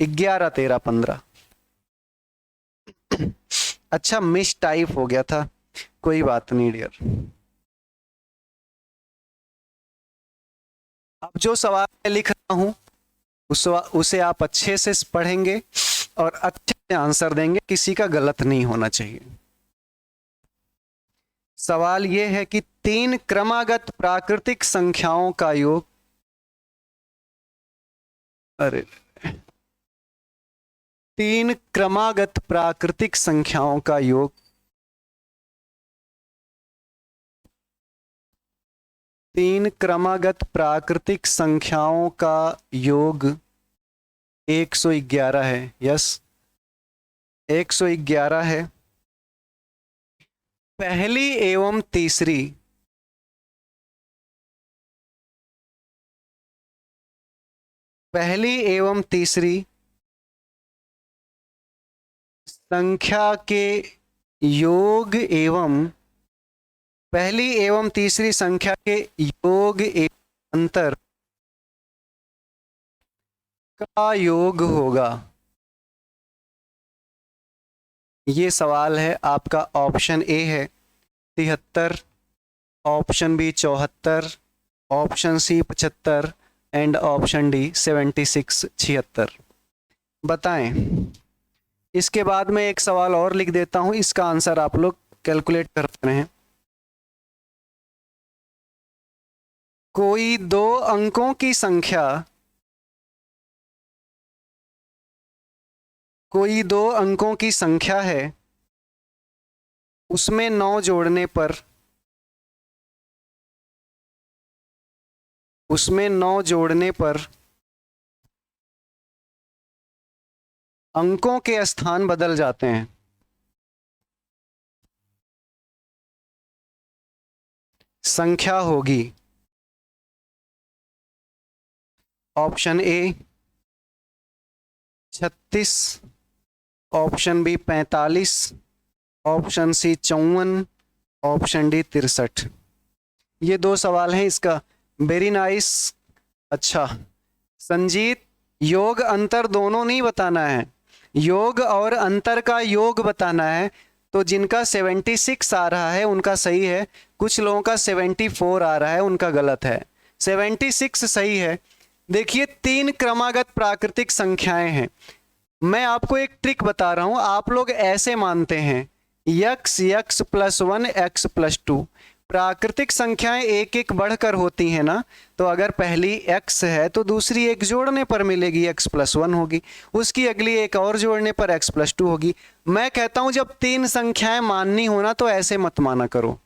S1: 11 13 15। अच्छा मिस टाइप हो गया था, कोई बात नहीं डियर। अब जो सवाल मैं लिख रहा हूं उसे आप अच्छे से पढ़ेंगे और अच्छे से आंसर देंगे, किसी का गलत नहीं होना चाहिए। सवाल यह है कि 3 क्रमागत प्राकृतिक संख्याओं का योग, अरे 3 क्रमागत प्राकृतिक संख्याओं का योग, 3 क्रमागत प्राकृतिक संख्याओं का योग 111 है, यस 111 है। पहली एवं तीसरी संख्या के योग एवं पहली एवं तीसरी संख्या के योग एवं अंतर का योग होगा, ये सवाल है आपका। ऑप्शन ए है 73, option B 74, option C 75 and option D 76 76। बताएं। इसके बाद में एक सवाल और लिख देता हूं, इसका आंसर आप लोग कैलकुलेट कर रहे हैं। कोई दो अंकों की संख्या, कोई दो अंकों की संख्या है, उसमें 9 जोड़ने पर, उसमें 9 जोड़ने पर अंकों के स्थान बदल जाते हैं। संख्या होगी option A 36, option B 45, option C 54, option D 63। ये दो सवाल हैं इसका। Very nice. अच्छा संजीत, योग अंतर दोनों नहीं बताना है, योग और अंतर का योग बताना है। तो जिनका 76 आ रहा है उनका सही है, कुछ लोगों का 74 आ रहा है उनका गलत है। 76 सही है। देखिए 3 क्रमागत प्राकृतिक संख्याएं हैं। मैं आपको एक ट्रिक बता रहा हूं, आप लोग ऐसे मानते हैं x x plus 1 x plus 2। प्राकृतिक संख्याएं एक एक बढ़कर होती हैं ना, तो अगर पहली x है तो दूसरी एक जोड़ने पर मिलेगी x प्लस 1 होगी, उसकी अगली एक और जोड़ने पर x प्लस 2 होगी। मैं कहता हूं जब 3 संख्याएं माननी हो ना तो ऐसे मत माना करो,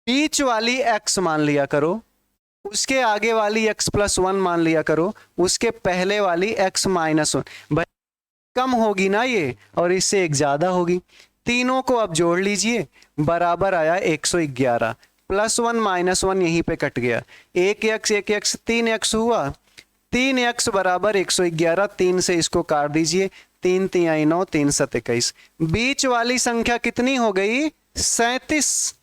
S1: बीच वाली x मान लिया करो, उसके आगे वाली x प्लस 1 मान लिया करो, उसके पहले वाली x माइनस 1। भाई कम होगी ना ये, और इससे एक ज्यादा होगी। तीनों को अब जोड़ लीजिए, बराबर आया 111। प्लस 1 माइनस 1 यहीं पे कट गया, एक एक्स 3 एक्स हुआ, 3 एक्स बराबर 111। 3 से इसको काट दीजिए, 3 3 9, 3 7 21। बीच वाली संख्या कितनी हो गई? 37।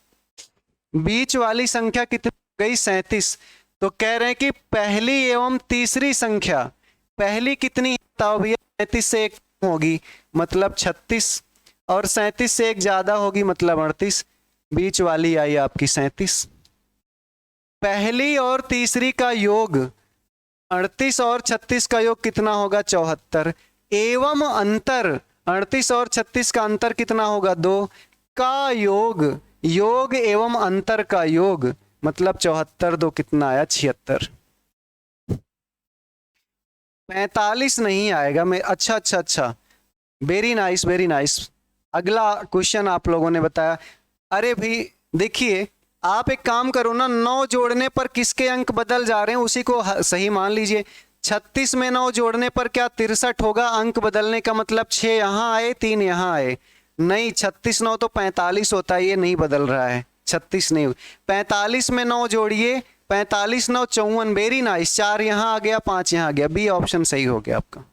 S1: बीच वाली संख्या कितनी हो गई? 37। तो कह रहे हैं कि पहली एवं तीसरी संख्या, पहली कितनी बताओ भैया? 37 से एक होगी मतलब 36, और 37 से एक ज्यादा होगी मतलब 38। बीच वाली आई आपकी 37। पहली और तीसरी का योग 38 और 36 का योग कितना होगा? 74। एवं अंतर 38 और 36 का अंतर कितना होगा? 2 का योग, योग एवं अंतर का योग मतलब 74, 2 कितना आया? 76। 45 नहीं आएगा। मैं अच्छा अच्छा अच्छा, वेरी नाइस वेरी नाइस। अगला क्वेश्चन आप लोगों ने बताया। अरे भाई देखिए, आप एक काम करो ना, 9 जोड़ने पर किसके अंक बदल जा रहे हैं उसी को सही मान लीजिए। 36 में 9 जोड़ने पर क्या 63 होगा? अंक बदलने का मतलब 6 यहां आए 3 यहां आए। नहीं, 36 9 तो 45 होता है, ये नहीं बदल रहा है। 36 नहीं, 45 में 9 जोड़िए, 45 9 54। Very nice. 4 यहां आ गया, 5 यहां आ गया। बी ऑप्शन सही हो गया आपका।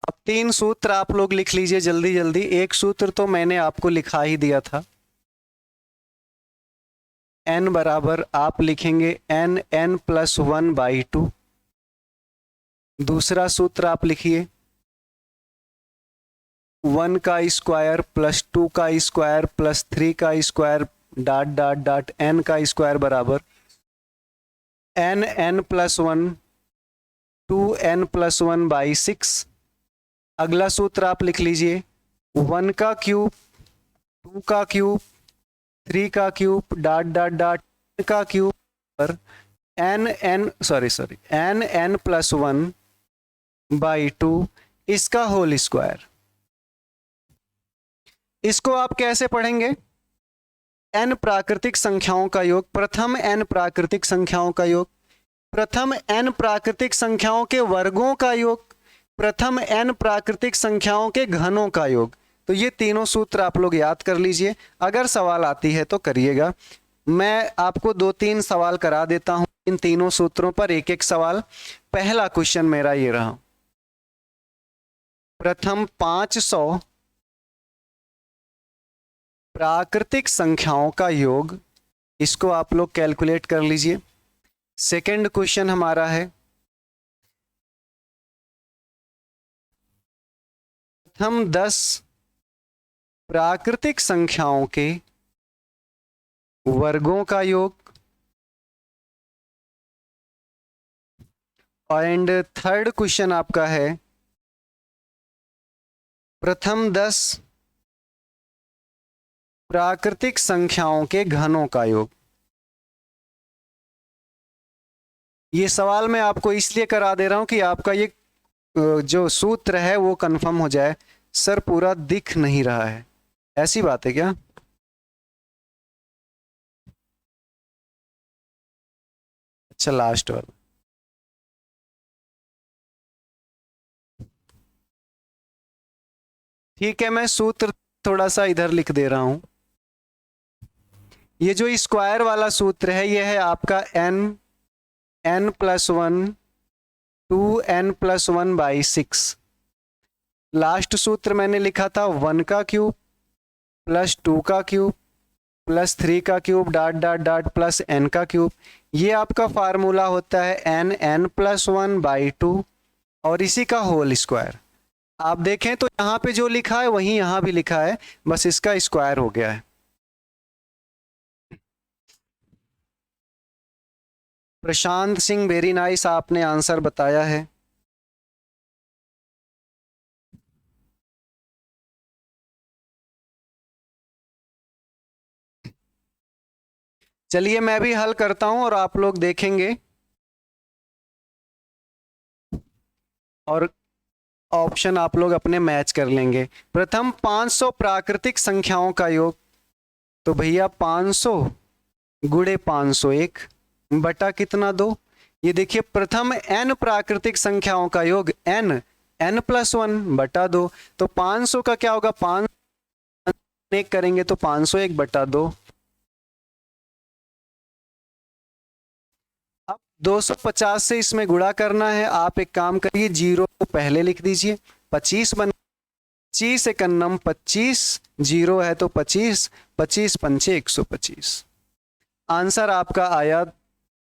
S1: अब 3 सूत्र आप लोग लिख लीजिए जल्दी जल्दी। एक सूत्र तो मैंने आपको लिखा ही दिया था, n बराबर आप लिखेंगे n n प्लस 1/2। दूसरा सूत्र आप लिखिए 1 का स्क्वायर प्लस 2 का स्क्वायर प्लस 3 का square dot dot dot n का स्क्वायर बराबर n n plus 1 2n plus 1/6। अगला सूत्र आप लिख लीजिए 1 का क्यूब, 2 का क्यूब, 3 का क्यूब डॉट डॉट डॉट का क्यूब पर एन एन प्लस 1/2 इसका होल स्क्वायर। इसको आप कैसे पढ़ेंगे? n प्राकृतिक संख्याओं का योग, प्रथम n प्राकृतिक संख्याओं का योग, प्रथम n प्राकृतिक संख्याओं के वर्गों का योग, प्रथम n प्राकृतिक संख्याओं के घनों का योग। तो ये तीनों सूत्र आप लोग याद कर लीजिए, अगर सवाल आती है तो करिएगा। मैं आपको 2-3 सवाल करा देता हूं इन तीनों सूत्रों पर, एक एक सवाल। पहला क्वेश्चन मेरा ये रहा, प्रथम 500 प्राकृतिक संख्याओं का योग, इसको आप लोग कैलकुलेट कर लीजिए। सेकंड क्वेश्चन हमारा है प्रथम 10 प्राकृतिक संख्याओं के वर्गों का योग। एंड थर्ड क्वेश्चन आपका है प्रथम 10 प्राकृतिक संख्याओं के घनों का योग। ये सवाल मैं आपको इसलिए करा दे रहा हूं कि आपका ये जो सूत्र है वो कंफर्म हो जाए। सर पूरा दिख नहीं रहा है, ऐसी बात है क्या? अच्छा लास्ट वाला। ठीक है, मैं सूत्र थोड़ा सा इधर लिख दे रहा हूं। ये जो स्क्वायर वाला सूत्र है ये है आपका n+1 2n+1/6। लास्ट सूत्र मैंने लिखा था 1 का क्यूब प्लस 2 का क्यूब प्लस 3 का cube dot dot dot plus n का क्यूब। ये आपका फार्मूला होता है n+1/2 और इसी का होल स्क्वायर। आप देखें तो यहाँ पे जो लिखा है वही यहाँ भी लिखा है, बस इसका स्क्वायर हो गया है। प्रशांत सिंह वेरी नाइस, आपने आंसर बताया है। चलिए मैं भी हल करता हूं और आप लोग देखेंगे और ऑप्शन आप लोग अपने मैच कर लेंगे। प्रथम 500 प्राकृतिक संख्याओं का योग, तो भैया 500 गुणे 501 बटा कितना 2। ये देखिए प्रथम n प्राकृतिक संख्याओं का योग n+1 बटा 2, तो 500 का क्या होगा 5 करेंगे तो 501 बटा 2। अब 250 से इसमें गुणा करना है। आप एक काम करिए, जीरो को पहले लिख दीजिए, 25 बन 25 एकन्नम 25, जीरो है तो 25, 25 पंचे 125। आंसर आपका आया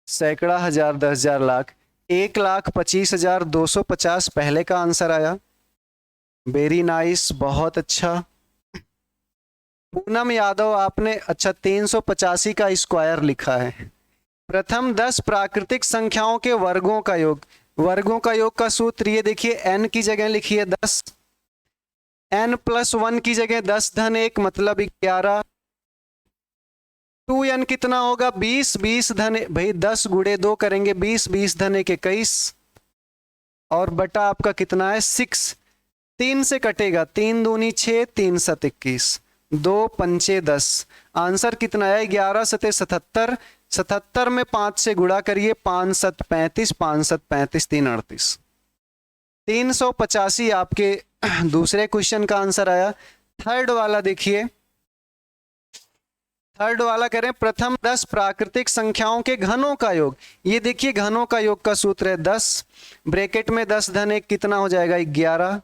S1: सैकड़ा, हजार, 10,000, लाख। 1,25,250 पहले का आंसर आया। वेरी नाइस, बहुत अच्छा। पूनम यादव आपने अच्छा 385 का स्क्वायर लिखा है। प्रथम 10 प्राकृतिक संख्याओं के वर्गों का योग। वर्गों का योग का सूत्र ये देखिए, n की जगह लिखिए 10, n+1 की जगह 10 धन 1 मतलब 11, 2n कितना होगा 20, 20 धन भाई 10 गुणे 2 करेंगे 20, 20 धन 1 21 और बटा आपका कितना है 6। 3 से कटेगा, 3 दूनी 6, 3 7 21, 2 पंचे 10। आंसर कितना है 11 सते 77। 77 में 5 से गुणा करिए, 5 7 35, 5 7 35, 3 38। 385 आपके दूसरे क्वेश्चन का आंसर आया। थर्ड वाला देखिए, थर्ड वाला करें प्रथम 10 प्राकृतिक संख्याओं के घनों का योग। ये देखिए घनों का योग का सूत्र है 10 ब्रैकेट में 10 धन 1 कितना हो जाएगा 11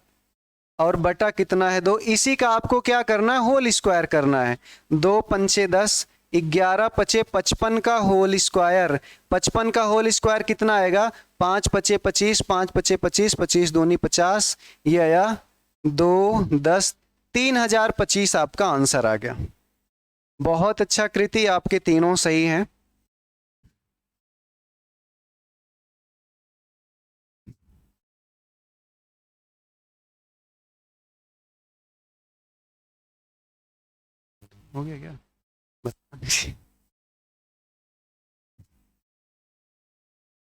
S1: और बटा कितना है 2। इसी का आपको क्या करना है होल स्क्वायर करना है। 2 पंचे 10, 11 पचे 55 का होल स्क्वायर। 55 का होल स्क्वायर कितना आएगा 5 पचे 25, 5 पचे 25, 25 दूनी 50, ये आया 2 10, 3025 आपका आंसर आ गया। बहुत अच्छा कृति, आपके तीनों सही हैं। हो गया क्या?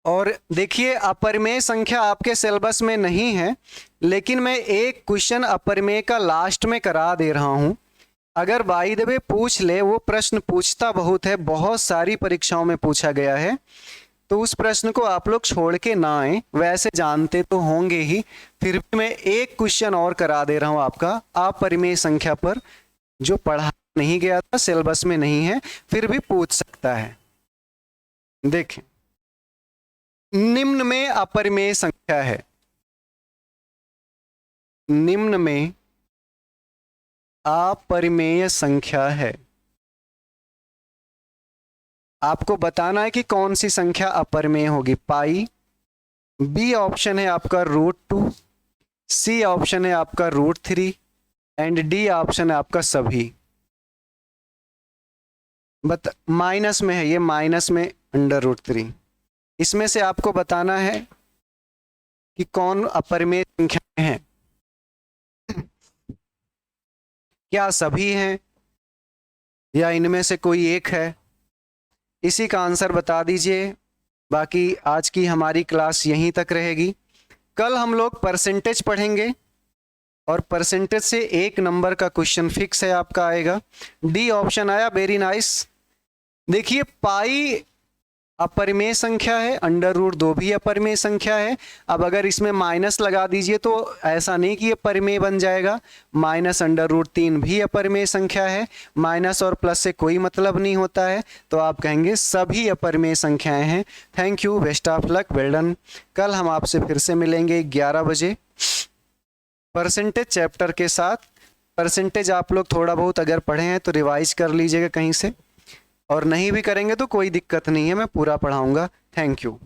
S1: और देखिए अपरिमेय संख्या आपके सिलेबस में नहीं है, लेकिन मैं एक क्वेश्चन अपरिमेय का लास्ट में करा दे रहा हूं। अगर बाय द वे पूछ ले, वो प्रश्न पूछता बहुत है, बहुत सारी परीक्षाओं में पूछा गया है, तो उस प्रश्न को आप लोग छोड़ के ना आए। वैसे जानते तो होंगे ही, फिर भी मैं एक क्वेश्चन और करा दे रहा हूं आपका अपरिमेय संख्या पर, जो पढ़ा नहीं गया था, सिलेबस में नहीं है, फिर भी पूछ सकता है। देखें, निम्न में अपरिमेय संख्या है, निम्न में अपरिमेय संख्या है। आपको बताना है कि कौन सी संख्या अपरिमेय होगी। पाई, बी ऑप्शन है आपका √2, सी ऑप्शन है आपका √3, एंड डी ऑप्शन है आपका सभी। माइनस में है, ये माइनस में √3। इसमें से आपको बताना है कि कौन अपरिमेय संख्या है, क्या सभी हैं या इनमें से कोई एक है, इसी का आंसर बता दीजिए। बाकी आज की हमारी क्लास यहीं तक रहेगी। कल हम लोग परसेंटेज पढ़ेंगे और परसेंटेज से 1 नंबर का क्वेश्चन फिक्स है आपका आएगा। डी ऑप्शन आया, वेरी नाइस। देखिए पाई अपरिमेय संख्या है, √2 भी अपरिमेय संख्या है। अब अगर इसमें माइनस लगा दीजिए तो ऐसा नहीं कि ये परिमेय बन जाएगा। -√3 भी अपरिमेय संख्या है, माइनस और प्लस से कोई मतलब नहीं होता है, तो आप कहेंगे सभी अपरिमेय संख्याएं हैं। Thank you, best of luck, well done. कल हम आपसे फिर से मिलेंगे 11 बजे परसेंटेज चैप्टर के साथ। परसेंटेज आप लोग थोड़ा बहुत अगर पढ़े हैं तो रिवाइज कर लीजिएगा कहीं से, और नहीं भी करेंगे तो कोई दिक्कत नहीं है, मैं पूरा पढ़ाऊंगा। Thank you.